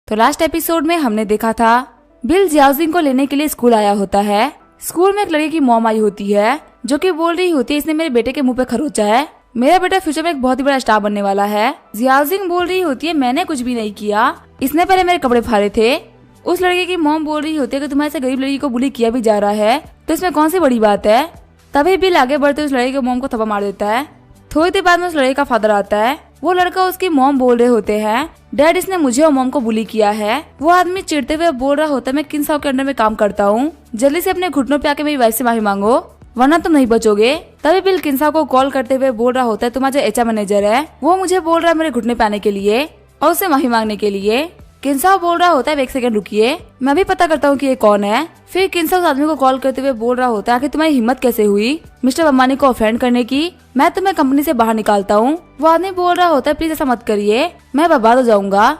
तो last episode में हमने देखा था बिल जियाउजिंग को लेने के लिए स्कूल आया होता है। स्कूल में एक लड़की की मॉम आई होती है जो कि बोल रही होती है इसने मेरे बेटे के मुंह पे खरोचा है, मेरा बेटा फ्यूचर में एक बहुत ही बड़ा स्टार बनने वाला है। जियाउजिंग बोल रही होती है मैंने कुछ भी नहीं किया, इसने पहले मेरे कपड़े फाड़े थे। उस लड़के की मॉम बोल रही होती है कि तुम्हारे से गरीब लड़की को बुली किया भी जा रहा है तो इसमें कौन सी बड़ी बात है। तभी बिल आगे बढ़ते उस लड़के की मॉम को थप्पड़ मार देता है। थोड़ी देर बाद में उस लड़के का फादर आता है। वो लड़का उसकी मॉम बोल रहे होते हैं डैड इसने मुझे और मॉम को बुली किया है। वो आदमी चिढ़ते हुए बोल रहा होता है मैं किन्साओ के अंडर में काम करता हूँ, जल्दी से अपने घुटनों पे आके मेरी वाइफ से माफी मांगो वरना तुम नहीं बचोगे। तभी बिल किन्साओ को कॉल करते हुए बोल रहा होता है तुम्हारा जो एचआर मैनेजर है वो मुझे बोल रहा है मेरे घुटने पे आने के लिए और उससे माफी मांगने के लिए। किन्साओ बोल रहा होता है एक सेकंड रुकिए मैं भी पता करता हूँ कि ये कौन है। फिर किन्साओ उस आदमी को कॉल करते हुए बोल रहा होता है आखिर तुम्हारी हिम्मत कैसे हुई मिस्टर अंबानी को ऑफेंड करने की, मैं तुम्हें कंपनी से बाहर निकालता हूँ। वो आदमी बोल रहा होता है प्लीज ऐसा मत करिए मैं बर्बाद हो जाऊंगा।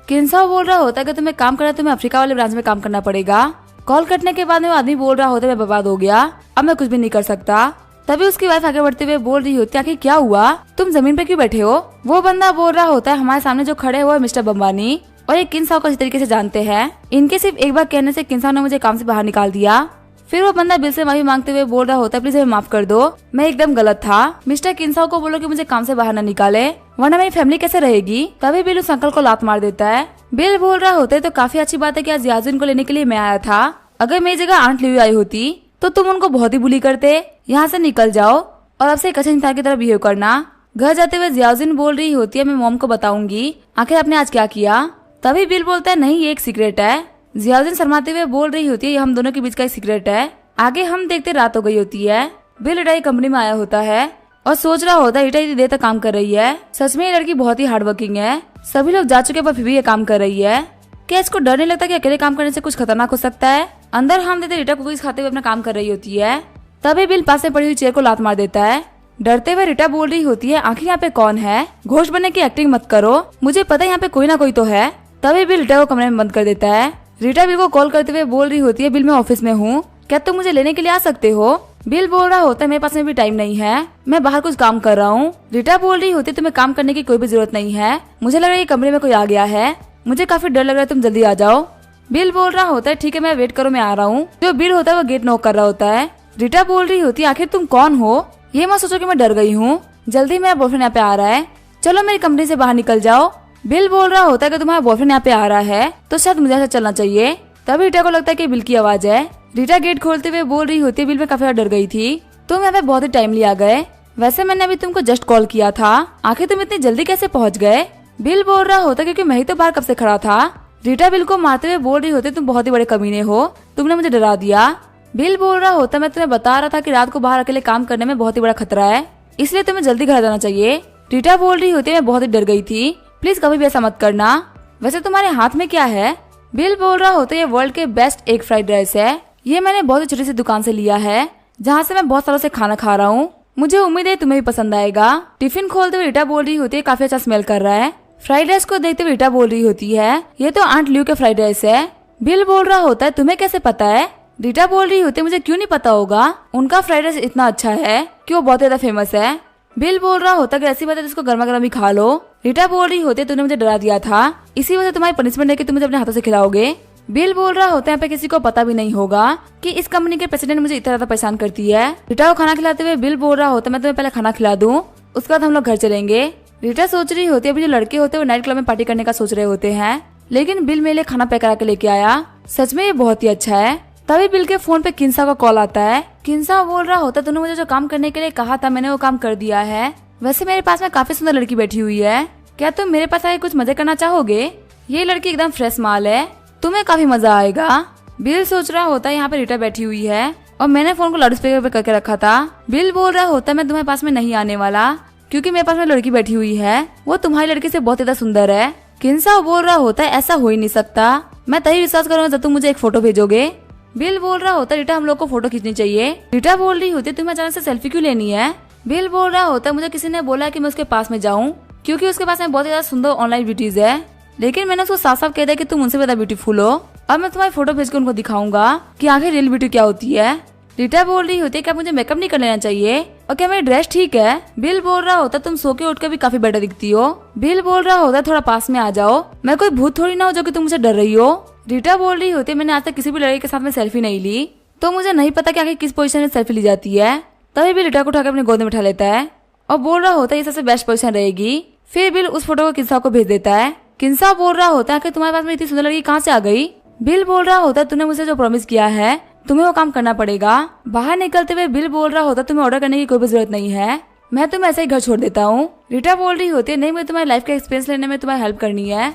किन्साओ बोल रहा होता है कि तुम्हें काम करना तुम्हें अफ्रीका वाले ब्रांच में काम करना पड़ेगा। कॉल कटने के बाद में वो आदमी बोल रहा होता है मैं बर्बाद हो गया, अब मैं कुछ भी नहीं कर सकता। तभी उसकी वाइफ आगे बढ़ते हुए बोल रही होती है आखिर क्या हुआ तुम जमीन पे क्यों बैठे हो। वो बंदा बोल रहा होता है हमारे सामने जो खड़े हुए मिस्टर अंबानी और ये किन्साओ को अच्छी तरीके से जानते हैं, इनके सिर्फ एक बार कहने से किन्साओ ने मुझे काम से बाहर निकाल दिया। फिर वो बंदा बिल से माफी मांगते हुए बोल रहा होता है प्लीज हमें माफ कर दो, मैं एकदम गलत था। मिस्टर किन्साओ को बोलो कि मुझे काम से बाहर न निकाले वरना मेरी फैमिली कैसे रहेगी। तभी बिल उस अंकल को लात मार देता है। बिल बोल रहा होता है तो काफी अच्छी बात है कि आज जियाजुन को लेने के लिए मैं आया था, अगर मेरी जगह आंट लियू आई होती तो तुम उनको बहुत ही बुली करते। यहाँ से निकल जाओ और अब से एक अच्छे इंसान की तरह बिहेव करना। घर जाते हुए जियाजुन बोल रही होती है मैं मॉम को बताऊंगी आखिर आपने आज क्या किया। तभी बिल बोलता है नहीं ये एक सीक्रेट है। जियाजुन शर्माते हुए बोल रही होती है ये हम दोनों के बीच का एक सीक्रेट है। आगे हम देखते रात हो गई होती है। बिल रिटाई कंपनी में आया होता है और सोच रहा होता है रिटाई इतनी देर तक काम कर रही है, सच में ये लड़की बहुत ही हार्ड वर्किंग है। सभी लोग जा चुके पर फिर भी ये काम कर रही है। क्या इसको डर नहीं लगता कि अकेले काम करने से कुछ खतरनाक हो सकता है। अंदर हम देखते रिटा कुकीज खाते हुए अपना काम कर रही होती है। तभी बिल पास में पड़ी हुई चेयर को लात मार देता है। डरते हुए रिटा बोल रही होती है आखिर यहाँ पे कौन है, घोष बनने की एक्टिंग मत करो, मुझे पता है यहाँ पे कोई ना कोई तो है। तभी बिल रिटा को कमरे में बंद कर देता है। रिटा बिल को कॉल करते हुए बोल रही होती है बिल मैं ऑफिस में हूँ, क्या तुम मुझे लेने के लिए आ सकते हो। बिल बोल रहा होता है मेरे पास में भी टाइम नहीं है, मैं बाहर कुछ काम कर रहा हूँ। रिटा बोल रही होती है तुम्हें काम करने की कोई भी जरूरत नहीं है, मुझे लग रहा है कमरे में कोई आ गया है, मुझे काफी डर लग रहा है तुम जल्दी आ जाओ। बिल बोल रहा होता है ठीक है मैं वेट करो मैं आ रहा हूँ। जो बिल होता है वो गेट नॉक कर रहा होता है। रिटा बोल रही होती है आखिर तुम कौन हो, ये मत सोचो कि मैं डर गई हूँ, जल्दी मेरा बॉयफ्रेंड यहाँ पे आ रहा है, चलो मेरी कंपनी से बाहर निकल जाओ। बिल बोल रहा होता है कि तुम्हारा बॉयफ्रेंड यहाँ पे आ रहा है तो शायद मुझे ऐसा चलना चाहिए। तभी रिटा को लगता है कि बिल की आवाज है। रिटा गेट खोलते हुए बोल रही होती है बिल में काफी डर गई थी, तुम यहाँ पे बहुत ही टाइमली आ गए, वैसे मैंने अभी तुमको जस्ट कॉल किया था, आखिर तुम इतनी जल्दी कैसे पहुँच गए। बिल बोल रहा होता क्योंकि मैं ही तो बाहर कब से खड़ा था। रिटा बिल को मारते हुए बोल रही होती तुम बहुत ही बड़े कमीने हो, तुमने मुझे डरा दिया। बिल बोल रहा होता मैं तुम्हें बता रहा था कि रात को बाहर अकेले काम करने में बहुत ही बड़ा खतरा है, इसलिए तुम्हें जल्दी घर जाना चाहिए। रिटा बोल रही होती मैं बहुत ही डर गई थी, प्लीज कभी भी ऐसा मत करना, वैसे तुम्हारे हाथ में क्या है। बिल बोल रहा होता ये वर्ल्ड के बेस्ट एग फ्राइड राइस है, ये मैंने बहुत ही छोटी सी दुकान से लिया है जहाँ से मैं बहुत सालों से खाना खा रहा हूँ, मुझे उम्मीद है तुम्हें भी पसंद आएगा। टिफिन खोलते हुए रिटा बोल रही होती है काफी अच्छा स्मेल कर रहा है। फ्राइड राइस को देखते हुए रिटा बोल रही होती है ये तो आंट लियू के फ्राइड राइस है। बिल बोल रहा होता है तुम्हें कैसे पता है। रिटा बोल रही होती है मुझे क्यों नहीं पता होगा, उनका फ्राइड राइस इतना अच्छा है कि वो बहुत ज्यादा फेमस है। बिल बोल रहा होता कि ऐसी बात है जिसको गर्मा गर्म ही खा लो। रिटा बोल रही होती है तूने मुझे डरा दिया था, इसी वजह से तुम्हारी पनिशमेंट है कि तुम मुझे अपने हाथों से खिलाओगे। बिल बोल रहा होता है यहाँ पे किसी को पता भी नहीं होगा कि इस कंपनी के प्रेसिडेंट मुझे इतना ज्यादा परेशान करती है। रिटा को खाना खिलाते हुए बिल बोल रहा होता मैं तुम्हें पहले खाना खिला दूं, उसके बाद हम लोग घर चलेंगे। रिटा सोच रही होती है अभी जो लड़के होते हैं वो नाइट क्लब में पार्टी करने का सोच रहे होते हैं, लेकिन बिल मेरे लिए खाना पैक करा के लेके आया, सच में ये बहुत ही अच्छा है। तभी बिल के फोन पे किन्सा का कॉल आता है। किन्सा बोल रहा होता तूने मुझे जो काम करने के लिए कहा था मैंने वो काम कर दिया है, वैसे मेरे पास में काफी सुंदर लड़की बैठी हुई है, क्या तुम मेरे पास आके कुछ मजे करना चाहोगे। ये लड़की एकदम फ्रेश माल है, तुम्हें काफी मजा आएगा। बिल सोच रहा होता है यहाँ पे रिटा बैठी हुई है और मैंने फोन को लाउड स्पीकर पे करके रखा था। बिल बोल रहा होता मैं तुम्हारे पास में नहीं आने वाला क्योंकि मेरे पास में लड़की बैठी हुई है, वो तुम्हारी लड़की से बहुत ज्यादा सुंदर है। किन्सा बोल रहा होता है ऐसा हो ही नहीं सकता, मैं तभी विश्वास करूंगा जब तुम मुझे एक फोटो भेजोगे। बिल बोल रहा होता रिटा हम लोग को फोटो खींचनी चाहिए। रिटा बोल रही होती तुम्हें अचानक से सेल्फी क्यों लेनी है। बिल बोल रहा होता मुझे किसी ने बोला कि मैं उसके पास में जाऊं क्योंकि उसके पास में बहुत ज्यादा सुंदर ऑनलाइन ब्यूटीज है, लेकिन मैंने उसको साफ साफ कह दिया कि तुम उनसे ज्यादा ब्यूटीफुल हो। अब मैं तुम्हारी फोटो भेज के उनको दिखाऊंगा कि आखिर रियल ब्यूटी क्या होती है। रीटा बोल रही होती है क्या मुझे मेकअप नहीं कर लेना चाहिए और क्या मेरी ड्रेस ठीक है। बिल बोल रहा होता तुम सो के उठ के भी काफी बेटर दिखती हो। बिल बोल रहा होता थोड़ा पास में आ जाओ, मैं कोई भूत थोड़ी ना हो जो कि तुम मुझे डर रही हो। रीटा बोल रही होती है मैंने आज तक किसी भी लड़के के साथ में सेल्फी नहीं ली, तो मुझे नहीं पता कि आखिर किस पोजीशन में सेल्फी ली जाती है। तभी बिल रीटा को उठाकर अपने गोद में उठा लेता है और बोल रहा होता है ये सबसे बेस्ट पोजीशन रहेगी। फिर बिल उस फोटो को किंसा को भेज देता है। किंसा बोल रहा होता है कि तुम्हारे पास में इतनी सुंदर लड़की कहाँ से आ गई। बिल बोल रहा होता है तूने मुझे जो प्रॉमिस किया है तुम्हें वो काम करना पड़ेगा। बाहर निकलते हुए बिल बोल रहा होता तुम्हें ऑर्डर करने की कोई भी जरूरत नहीं है, मैं तुम्हें ऐसे ही घर छोड़ देता हूँ। रीटा बोल रही होती है नहीं, मुझे तुम्हारी लाइफ का एक्सपीरियंस लेने में तुम्हारी हेल्प करनी है।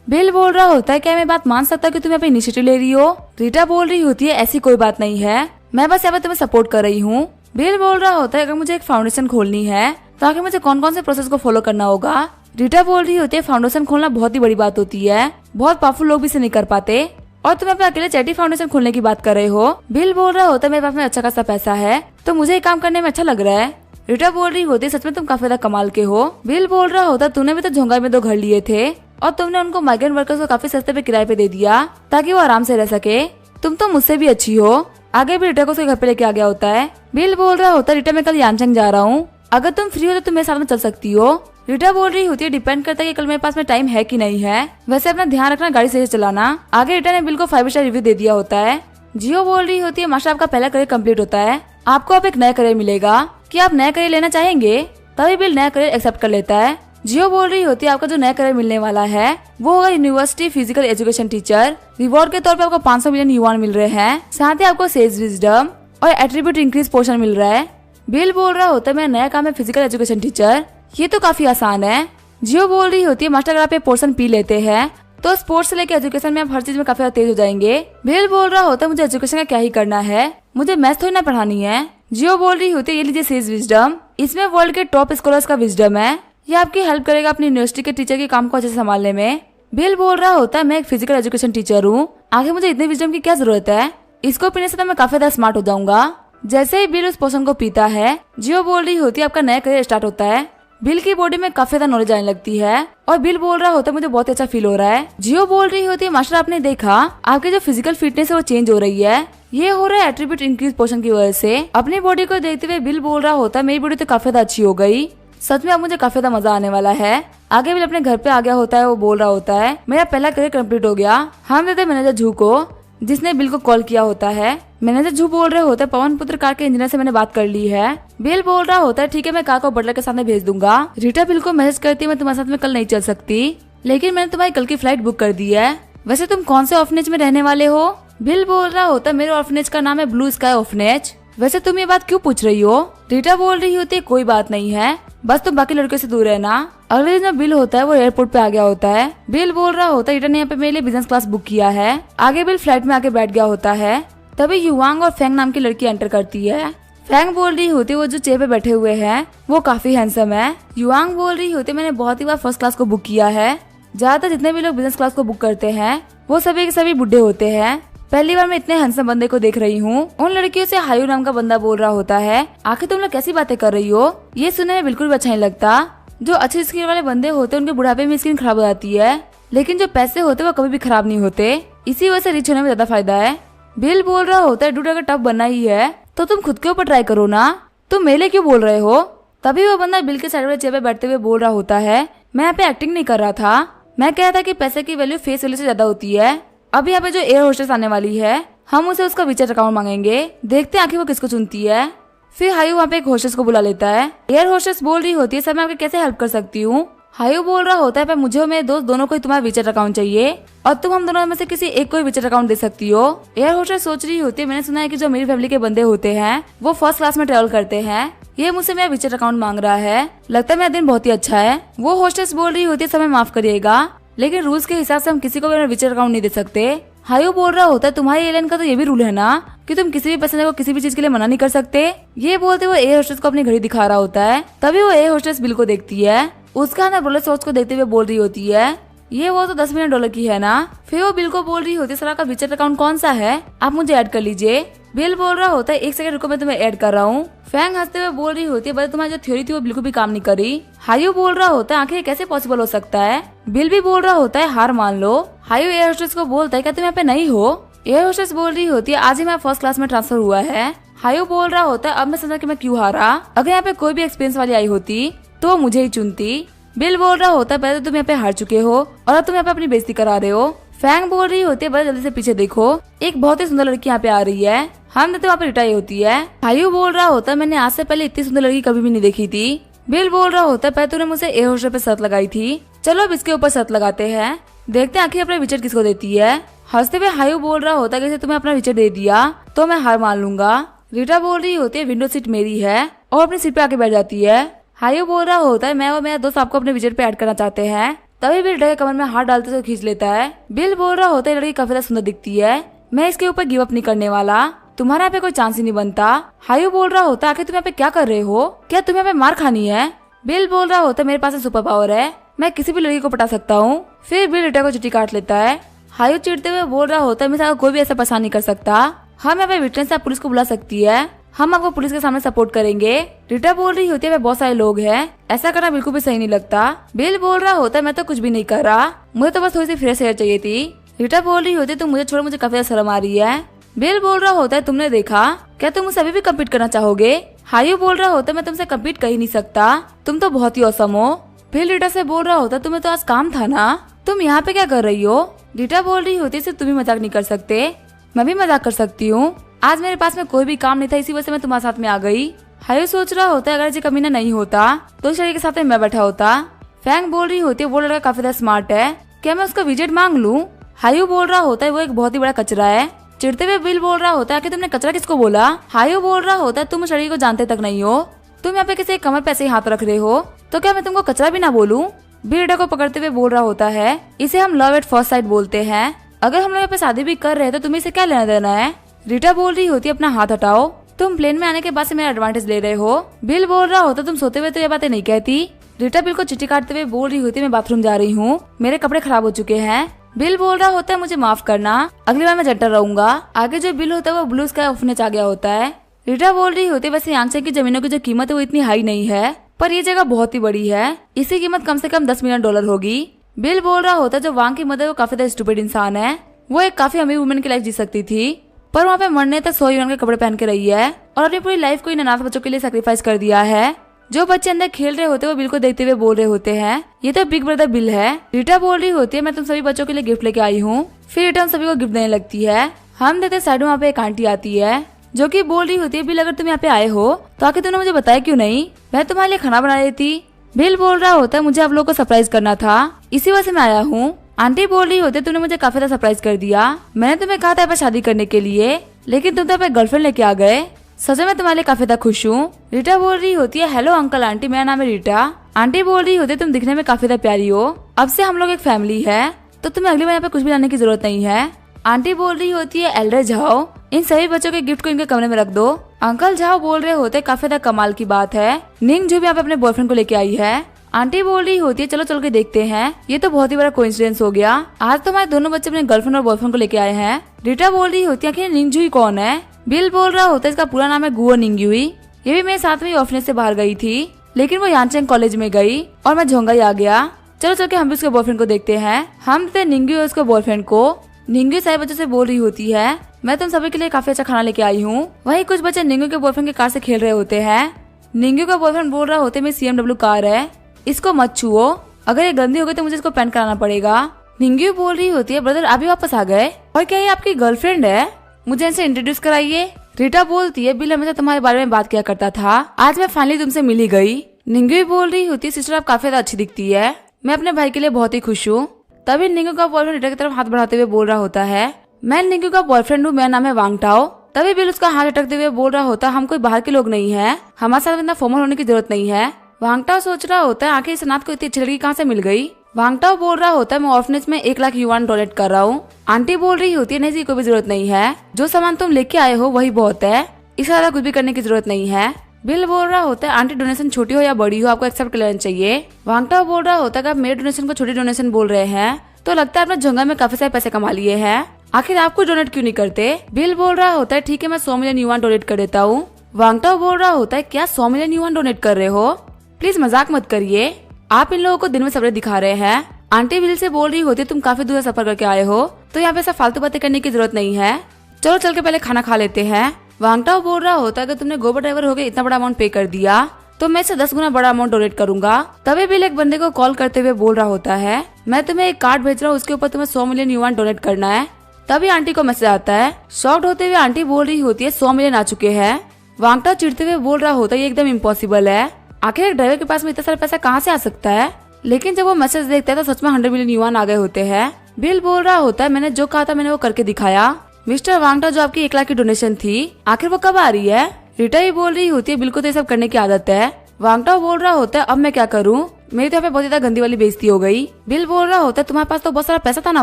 बिल बोल रहा होता है क्या मैं बात मान सकता हूँ कि तुम्हें अपनी इनिशिएटिव ले रही हो। रीटा बोल रही होती है ऐसी कोई बात नहीं है, मैं बस यहाँ पे तुम्हें सपोर्ट कर रही हूँ। बिल बोल रहा होता है अगर मुझे एक फाउंडेशन खोलनी है तो आखिर मुझे कौन कौन से प्रोसेस को फॉलो करना होगा। रीटा बोल रही होती है फाउंडेशन खोलना बहुत ही बड़ी बात होती है, बहुत पावरफुल लोग भी इसे नहीं कर पाते और तुम अपने अकेले चैरिटी फाउंडेशन खोलने की बात कर रहे हो। बिल बोल रहा होता है मेरे पास में अच्छा खासा पैसा है तो मुझे ये काम करने में अच्छा लग रहा है। रीटा बोल रही होती है सच में तुम काफी ज्यादा कमाल के हो। बिल बोल रहा होता तूने भी तो झोंगाई में 2 घर लिए थे और तुमने उनको माइग्रेंट वर्कर्स को काफी सस्ते पे किराए पे दे दिया ताकि वो आराम से रह सके। तुम तो मुझसे भी अच्छी हो। आगे भी रीटा को उसके घर पे लेके आ गया होता है। बिल बोल रहा होता है रीटा मैं कल यानचंग जा रहा हूँ, अगर तुम फ्री हो तो तुम मेरे साथ में चल सकती हो। रीटा बोल रही होती है डिपेंड करता है कि कल मेरे पास में टाइम है कि नहीं है, वैसे अपना ध्यान रखना, गाड़ी सही से चलाना। आगे रीटा ने बिल को 5 स्टार रिव्यू दे दिया होता है। जियो बोल रही होती है मास्टर आपका पहला करियर कंप्लीट होता है, आपको अब एक नया करियर मिलेगा, क्या आप नया करियर लेना चाहेंगे। तभी बिल नया करियर एक्सेप्ट कर लेता है। जियो बोल रही होती है आपका जो नया करियर मिलने वाला है वो होगा university physical education teacher. Reward के तौर पे आपको 500 मिलियन युआन मिल रहे हैं, साथ ही आपको सेल्स विजडम और एट्रीब्यूट इंक्रीज पोर्शन मिल रहा है। बिल बोल रहा होता है मेरा नया काम है फिजिकल एजुकेशन टीचर, ये तो काफी आसान है। जियो बोल रही होती है मास्टर अगर आप ये पोर्शन पी लेते हैं तो स्पोर्ट्स से लेकर एजुकेशन में आप हर चीज में काफी ज्यादा तेज हो जाएंगे। बिल बोल रहा होता है मुझे एजुकेशन का क्या ही करना है, मुझे मैथ्स थोड़ी ना पढ़ानी है। जियो बोल रही होती है ये लीजिए सेज विजडम, इसमें वर्ल्ड के टॉप स्कॉलर्स का विजडम है, ये आपकी हेल्प करेगा अपनी यूनिवर्सिटी के टीचर के काम को अच्छे से संभालने में। बिल बोल रहा होता है मैं एक फिजिकल एजुकेशन टीचर हूँ, आगे मुझे इतने विजडम की क्या जरूरत है, इसको पीने से तो मैं काफी ज्यादा स्मार्ट हो जाऊंगा। जैसे ही बिल उस पोशन को पीता है जियो बोल रही होती है आपका नया करियर स्टार्ट होता है। बिल की बॉडी में काफी ज्यादा नॉलेज आने लगती है और बिल बोल रहा होता है मुझे बहुत अच्छा फील हो रहा है। जियो बोल रही होती है मास्टर आपने देखा आपकी जो फिजिकल फिटनेस है वो चेंज हो रही है, ये हो रहा है एट्रीब्यूट इंक्रीज पोर्शन की वजह से। अपनी बॉडी को देखते हुए बिल बोल रहा होता है मेरी बॉडी तो काफी ज्यादा अच्छी हो गई, सच में अब मुझे काफी ज्यादा मजा आने वाला है। आगे बिल अपने घर पे आ गया होता है, वो बोल रहा होता है मेरा पहला करियर कंप्लीट हो गया। हम देते मैनेजर झू को जिसने बिल को कॉल किया होता है। मैनेजर झू बोल रहे होते हैं पवन पुत्र कार के इंजीनियर से मैंने बात कर ली है। बिल बोल रहा होता है ठीक है मैं कार को बटलर के सामने भेज दूंगा। रीटा बिल को मैसेज करती है मैं तुम्हारे साथ में कल नहीं चल सकती, लेकिन मैंने तुम्हारी कल की फ्लाइट बुक कर दी है। वैसे तुम कौन से ऑर्फनेज में रहने वाले हो। बिल बोल रहा होता है मेरे ऑर्फनेज का नाम है ब्लू स्काई ऑर्फनेज। वैसे तुम ये बात क्यों पूछ रही हो। रीटा बोल रही होती है कोई बात नहीं है, बस तुम बाकी लड़कियों से दूर रहना। अगले दिन जब बिल होता है वो एयरपोर्ट पे आ गया होता है। बिल बोल रहा होता है रीटा ने यहाँ पे मेरे लिए बिजनेस क्लास बुक किया है। आगे बिल फ्लाइट में आके बैठ गया होता है। तभी युवांग और फेंग नाम की लड़की एंटर करती है। फेंग बोल रही होती है वो जो चेयर पे बैठे हुए हैं वो काफी हैंडसम है। युवांग बोल रही होती है मैंने बहुत ही बार फर्स्ट क्लास को बुक किया है, ज्यादातर जितने भी लोग बिजनेस क्लास को बुक करते हैं वो सभी के सभी बुढ़े होते हैं, पहली बार मैं इतने हैंडसम बंदे को देख रही हूँ। उन लड़कियों से हायू नाम का बंदा बोल रहा होता है आखिर तुम लोग कैसी बातें कर रही हो, ये सुनने में बिल्कुल भी अच्छा नहीं लगता। जो अच्छी स्किन वाले बंदे होते हैं उनके बुढ़ापे में स्किन खराब हो जाती है, लेकिन जो पैसे होते हैं वो कभी भी खराब नहीं होते, इसी वजह से रिच होने में ज्यादा फायदा है। बिल बोल रहा होता है डूड अगर टफ बनना ही है तो तुम खुद के ऊपर ट्राई करो ना, तुम मेले क्यों बोल रहे हो। तभी वो बंदा बिल के साइड वाले चेयर पे बैठते हुए बोल रहा होता है मैं यहाँ पे एक्टिंग नहीं कर रहा था, मैं कह रहा था कि पैसे की वैल्यू फेस वैल्यू से ज्यादा होती है। अब यहाँ पे जो एयर होस्टेस आने वाली है हम उसे उसका विचेट अकाउंट मांगेंगे, देखते हैं आखिर वो किसको चुनती है। फिर हायू वहाँ पे एक होस्टेस को बुला लेता है। एयर होस्टेस बोल रही होती है सर मैं आपके कैसे हेल्प कर सकती हूँ। हायू बोल रहा होता है पर मुझे और मेरे दोस्त दोनों को ही तुम्हारा विचेट अकाउंट चाहिए और तुम हम दोनों में से किसी एक को ही विचेट अकाउंट दे सकती हो। एयर होस्टेस सोच रही होती है मैंने सुना है कि जो मेरी फैमिली के बंदे होते हैं वो फर्स्ट क्लास में ट्रेवल करते हैं, ये मुझसे मेरा विचेट अकाउंट मांग रहा है, लगता है मेरा दिन बहुत ही अच्छा है। वो होस्टेस बोल रही होती है समय माफ करिएगा लेकिन रूल्स के हिसाब से हम किसी को भी विचेट अकाउंट नहीं दे सकते। हायू बोल रहा होता है तुम्हारी एयरलाइन का तो ये भी रूल है ना कि तुम किसी भी पैसेंजर को किसी भी चीज के लिए मना नहीं कर सकते। ये बोलते वो एयर होस्टेस को अपनी घड़ी दिखा रहा होता है। तभी वो एयर होस्टेस बिल को देखती है, उसका ना रोलेक्स वॉच को देखते हुए बोल रही होती है ये वो तो $10 मिलियन की है ना। फिर वो बिल को बोल रही होती है सर आपका विचेट अकाउंट कौन सा है, आप मुझे ऐड कर लीजिए। बिल बोल रहा होता है 1 सेकंड रुको मैं तुम्हें ऐड कर रहा हूँ। फैंग हंसते हुए बोल रही होती है बस तुम्हारी जो थ्योरी थी वो बिल्कुल भी काम नहीं करी। हायू बोल रहा होता है आखिर ये कैसे पॉसिबल हो सकता है। बिल भी बोल रहा होता है हार मान लो। हायू एयर होस्टेस को बोलता है क्या तुम यहाँ पे नहीं हो। एयर होस्टेस बोल रही होती है आज ही मेरा फर्स्ट क्लास में ट्रांसफर हुआ है। हायू बोल रहा होता है अब मैं समझा कि मैं क्यों हारा। अगर यहाँ पे कोई भी एक्सपीरियंस वाली आई होती तो वो मुझे ही चुनती। बिल बोल रहा होता है पहले तो तुम यहाँ पे हार चुके हो और अब तुम यहाँ पे अपनी बेइज्जती करा रहे हो। फैंग बोल रही होती है बस जल्दी से पीछे देखो, एक बहुत ही सुंदर लड़की यहाँ पे आ रही है। हम तो वहाँ पे रिटाई होती है। हायू बोल रहा होता है मैंने आज से पहले इतनी सुंदर लड़की कभी भी नहीं देखी थी। बिल बोल रहा होता है पहले तूने मुझसे एयर होस्टेस पे शर्त लगाई थी, चलो अब इसके ऊपर शर्त लगाते हैं, देखते हैं आखिर अपना विकेट किसको देती है। हंसते हुए हायू बोल रहा होता है कि तुम्हें अपना विकेट दे दिया तो मैं हार मान लूंगा। रीटा बोल रही होती है विंडो सीट मेरी है और अपनी सीट पे आके बैठ जाती है। हायू बोल रहा होता है मैं और मेरा दोस्त आपको अपने विकेट पे ऐड करना चाहते हैं। तभी बिल रीटा के कमर में हाथ डालते हुए खींच लेता है। बिल बोल रहा होता है लड़की काफी सुंदर दिखती है, मैं इसके ऊपर गिव अप नहीं करने वाला, तुम्हारे यहाँ पे कोई चांस ही नहीं बनता। हायू बोल रहा होता है आखिर तुम यहाँ पे क्या कर रहे हो, क्या तुम यहाँ पे मार खानी है। बिल बोल रहा होता है मेरे पास सुपर पावर है, मैं किसी भी लड़की को पटा सकता हूँ। फिर बिल रीटा को चिट्ठी काट लेता है। हायू चिढ़ते हुए बोल रहा होता है मेरे साथ कोई भी ऐसा परेशान नहीं कर सकता, हम यहाँ पे विटनेस से पुलिस को बुला सकती है, हम आपको पुलिस के सामने सपोर्ट करेंगे। रीटा बोल रही होती है बहुत सारे लोग हैं, ऐसा करना बिल्कुल भी सही नहीं लगता। बिल बोल रहा होता है मैं तो कुछ भी नहीं कर रहा, मुझे तो बस थोड़ी सी फ्रेश एयर चाहिए थी। रीटा बोल रही होती है तुम मुझे छोड़ो, मुझे काफी शर्म आ रही है। बिल बोल रहा होता है तुमने देखा, क्या तुम मुझसे अभी भी कम्पीट करना चाहोगे। हायू बोल रहा होता है मैं तुमसे कम्पीट कर ही नहीं सकता, तुम तो बहुत ही औसम हो। बिल रीटा से बोल रहा होता तुम्हें तो आज काम था ना, तुम यहाँ पे क्या कर रही हो। रीटा बोल रही होती सिर्फ तुम ही मजाक नहीं कर सकते, मैं भी मजाक कर सकती हूँ, आज मेरे पास में कोई भी काम नहीं था इसी वजह से मैं तुम्हारे साथ में आ गई। हायू सोच रहा होता है अगर ये कमीना नहीं होता तो इस लड़के के साथ में मैं बैठा होता। फैंग बोल रही होती है वो लड़का काफी ज्यादा स्मार्ट है, क्या मैं उसका विकेट मांग लूं। हायू बोल रहा होता है वो एक बहुत ही बड़ा कचरा है। चिढ़ते हुए बिल बोल रहा होता है कि तुमने कचरा किसको बोला। हायू बोल रहा होता है तुम उस लड़की को जानते तक नहीं हो, तुम यहाँ पे किसी कमर पे ऐसे ही हाथ रख रहे हो तो क्या मैं तुमको कचरा भी ना बोलूं। बिल रीटा को पकड़ते हुए बोल रहा होता है इसे हम लव एट फर्स्ट साइट बोलते हैं, अगर हम लोग यहाँ पे शादी भी कर रहे हैं तो तुम्हें इसे क्या लेना देना है। रीटा बोल रही होती है अपना हाथ हटाओ, तुम प्लेन में आने के बाद से मेरा एडवांटेज ले रहे हो। बिल बोल रहा होता तुम सोते हुए तो ये बातें नहीं कहती। रीटा बिल को चिट्ठी काटते हुए बोल रही होती मैं बाथरूम जा रही हूँ, मेरे कपड़े खराब हो चुके हैं। बिल बोल रहा होता है मुझे माफ करना, अगली बार मैं जंटर रहूंगा। आगे जो बिल होता है वो ब्लू स्काई ऑफनेच आ गया होता है। रीटा बोल रही होती है वैसे यांगचेन की जमीनों की जो कीमत है वो इतनी हाई नहीं है, पर ये जगह बहुत ही बड़ी है, इसकी कीमत कम से कम $10 मिलियन होगी। बिल बोल रहा होता है जो वांग की मदर वो काफी स्टूपिड इंसान है, वो एक काफी अमीर वुमेन की लाइफ जी सकती थी पर वहाँ पे मरने तक 100 युआन के कपड़े पहन के रही है और अपनी पूरी लाइफ को इन अनाथ बच्चों के लिए सैक्रिफाइस कर दिया है। जो बच्चे अंदर खेल रहे होते हैं वो बिल को देखते हुए बोल रहे होते हैं ये तो बिग ब्रदर बिल है। रीटा बोल रही होती है मैं तुम सभी बच्चों के लिए गिफ्ट लेके आई हूँ। फिर रीटा सभी को गिफ्ट देने लगती है। हम देखते साइड में वहाँ पे एक आंटी आती है जो कि बोल रही होती है बिल अगर तुम यहाँ पे आए हो तो आखिर तुमने मुझे बताया क्यों नहीं, मैं तुम्हारे लिए खाना बना रही थी। बिल बोल रहा होता है मुझे आप लोगों को सरप्राइज करना था, इसी वजह से मैं आया हूँ। आंटी बोल रही होती है तुमने मुझे काफी ज्यादा सरप्राइज कर दिया, मैंने तुम्हें कहा था शादी करने के लिए लेकिन तुम तो अपने गर्लफ्रेंड लेके आ गए, सच में तुम्हारे लिए काफी ज्यादा खुश हूँ। रीटा बोल रही होती है हेलो अंकल आंटी मेरा नाम है रीटा। आंटी बोल रही होती है तुम दिखने में काफी ज्यादा प्यारी हो, अब से हम लोग एक फैमिली है तो तुम्हें अगली बार यहाँ पे कुछ भी लाने की जरूरत नहीं है। आंटी बोल रही होती है एल्डर झाओ इन सभी बच्चों के गिफ्ट को इनके कमरे में रख दो। अंकल झाओ बोल रहे होते काफी ज्यादा कमाल की बात है, निंग जो भी यहाँ पे अपने बॉयफ्रेंड को लेके आई है। आंटी बोल रही होती है चलो चल के देखते हैं, ये तो बहुत ही बड़ा कोइंसिडेंस हो गया, आज तो हमारे दोनों बच्चे अपने गर्लफ्रेंड और बॉयफ्रेंड को लेके आए हैं। रीटा बोल रही होती है कि निंगजुई कौन है। बिल बोल रहा होता है इसका पूरा नाम है गुओ निंगयुई, ये भी मेरे साथ में ऑफनेस से बाहर गई थी लेकिन वो यांगचेन कॉलेज में गई और मैं झोंगा ही आ गया, चलो चल के हम भी उसके बॉयफ्रेंड को देखते हैं। हम देते निंगयुई और उसके बॉयफ्रेंड को। निंगयुई सारे बच्चों से बोल रही होती है मैं तुम सभी के लिए काफी अच्छा खाना लेके आई हूँ। वहीं कुछ बच्चे निंगयुई के बॉयफ्रेंड के कार से खेल रहे होते हैं। निंगयुई का बॉयफ्रेंड बोल रहा होता है मेरी CMW कार है, इसको मत छुओ, अगर ये गंदी हो गई तो मुझे इसको पेंट कराना पड़ेगा। निंगयुई बोल रही होती है ब्रदर अभी वापस आ गए, और क्या ये आपकी गर्लफ्रेंड है, मुझे इनसे इंट्रोड्यूस कराइए। रीटा बोलती है बिल हमेशा तुम्हारे बारे में बात किया करता था, आज मैं फाइनली तुमसे मिल ही गई। निंगयुई बोल रही होती है सिस्टर आप काफी ज्यादा अच्छी दिखती है, मैं अपने भाई के लिए बहुत ही खुश हूँ। तभी निंगयुई का बॉयफ्रेंड रीटा की तरफ हाथ बढ़ाते हुए बोल रहा होता है मैं निंगयुई का बॉयफ्रेंड हूँ, मेरा नाम है वांग टाओ। तभी बिल उसका हाथ झटकते हुए बोल रहा होता हम कोई बाहर के लोग नहीं है, हमारे साथ इतना फॉर्मल होने की जरूरत नहीं है। वांग टाओ सोच रहा होता है आखिर इस अनाथ को इतनी अच्छी लड़की कहाँ से मिल गई। वांग टाओ बोल रहा होता है मैं ऑर्फनेज में 1 लाख युआन डोनेट कर रहा हूँ। आंटी बोल रही होती है नहीं जी कोई भी जरूरत नहीं है, जो सामान तुम लेके आए हो वही बहुत है, इससे ज्यादा कुछ भी करने की जरूरत नहीं है। बिल बोल रहा होता है आंटी डोनेशन छोटी हो या बड़ी हो आपको एक्सेप्ट कर लेना चाहिए। वांग टाओ बोल रहा होता है आप मेरे डोनेशन को छोटी डोनेशन बोल रहे हैं तो लगता है आपने झोंगा में काफी सारे पैसे कमा लिए हैं, आखिर आप कुछ डोनेट क्यों नहीं करते। बिल बोल रहा होता है ठीक है मैं 100 मिलियन युआन डोनेट कर देता हूँ। वांग टाओ बोल रहा होता है क्या 100 मिलियन युआन डोनेट कर रहे हो, प्लीज मजाक मत करिए, आप इन लोगों को दिन में सपने दिखा रहे हैं। आंटी बिल से बोल रही होती तुम काफी दूर सफर करके आए हो तो यहाँ पे सब फालतू बातें करने की जरूरत नहीं है, चलो चल के पहले खाना खा लेते हैं। वांगटाओ बोल रहा होता है कि तुमने गोबर ड्राइवर होकर इतना बड़ा अमाउंट पे कर दिया तो मैं इसे 10 गुना बड़ा अमाउंट डोनेट करूंगा। तभी बिल एक बंदे को कॉल करते हुए बोल रहा होता है, मैं तुम्हें एक कार्ड भेज रहा हूँ, उसके ऊपर तुम्हें 100 मिलियन युआन डोनेट करना है। तभी आंटी को मैसेज आता है। शॉक्ड होते हुए आंटी बोल रही होती है 100 मिलियन आ चुके हैं। वांगटाओ चिढ़ते हुए बोल रहा होता है ये एकदम इम्पॉसिबल है, आखिर एक ड्राइवर के पास में इतना सारा पैसा कहाँ से आ सकता है। लेकिन जब वो मैसेज देखता है तो सच में 100 मिलियन युआन आ गए होते हैं। बिल बोल रहा होता है मैंने जो कहा था मैंने वो करके दिखाया। मिस्टर वांगटाओ जो आपकी 1 लाख की डोनेशन थी आखिर वो कब आ रही है। रीटा ही बोल रही होती है बिल को तो ये सब करने की आदत है। वांगटाओ बोल रहा होता है अब मैं क्या करूँ, मेरी तो यहाँ पे बहुत ज्यादा गंदी वाली बेइज्जती हो गई। बिल बोल रहा होता है तुम्हारे पास तो बहुत सारा पैसा था ना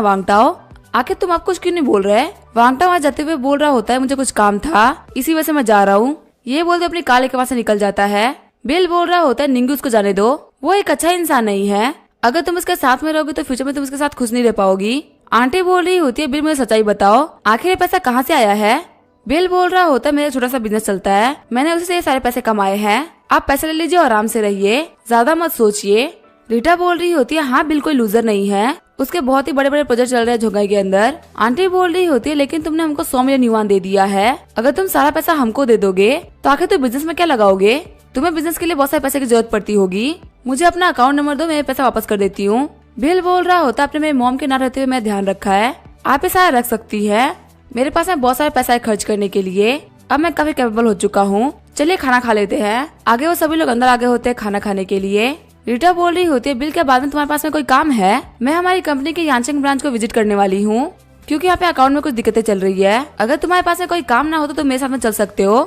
वांगटाओ, आखिर तुम अब कुछ क्यों नहीं बोल रहे। वांगटाओ वहाँ जाते हुए बोल रहा होता है मुझे कुछ काम था इसी वजह से मैं जा रहा हूँ। ये बोलते अपनी कार के पास से निकल जाता है। बिल बोल रहा होता है निंगू उसको जाने दो, वो एक अच्छा इंसान नहीं है, अगर तुम उसके साथ में रहोगे तो फ्यूचर में तुम उसके साथ खुश नहीं रह पाओगी। आंटी बोल रही होती है बिल मुझे सच्चाई बताओ आखिर ये पैसा कहाँ से आया है। बिल बोल रहा होता है मेरा छोटा सा बिजनेस चलता है, मैंने उसी से ये सारे पैसे कमाए हैं, आप पैसे ले लीजिए और आराम से रहिए, ज्यादा मत सोचिए। रीटा बोल रही होती है हाँ बिल कोई लूजर नहीं है, उसके बहुत ही बड़े बड़े प्रोजेक्ट चल रहे हैं झोंगाई के अंदर। आंटी बोल रही होती है लेकिन तुमने हमको 100 मिलियन युआन दे दिया है, अगर तुम सारा पैसा हमको दे दोगे तो आखिर तुम बिजनेस में क्या लगाओगे, तुम्हें बिजनेस के लिए बहुत सारे पैसे की जरूरत पड़ती होगी, मुझे अपना अकाउंट नंबर दो मैं पैसा वापस कर देती हूँ। बिल बोल रहा होता आपने मेरे मॉम के ना रहते हुए मैं ध्यान रखा है, आप ये सारा रख सकती है, मेरे पास में बहुत सारे पैसा है खर्च करने के लिए, अब मैं काफी कैपेबल हो चुका हूँ, चलिए खाना खा लेते हैं। आगे वो सभी लोग अंदर आगे होते हैं खाना खाने के लिए। रीटा बोल रही होती है बिल के बाद में तुम्हारे पास में कोई काम है, मैं हमारी कंपनी के यांचेंग ब्रांच को विजिट करने वाली हूँ क्योंकि यहाँ पे अकाउंट में कुछ दिक्कतें चल रही है, अगर तुम्हारे पास में कोई काम ना हो तो तुम मेरे साथ में चल सकते हो।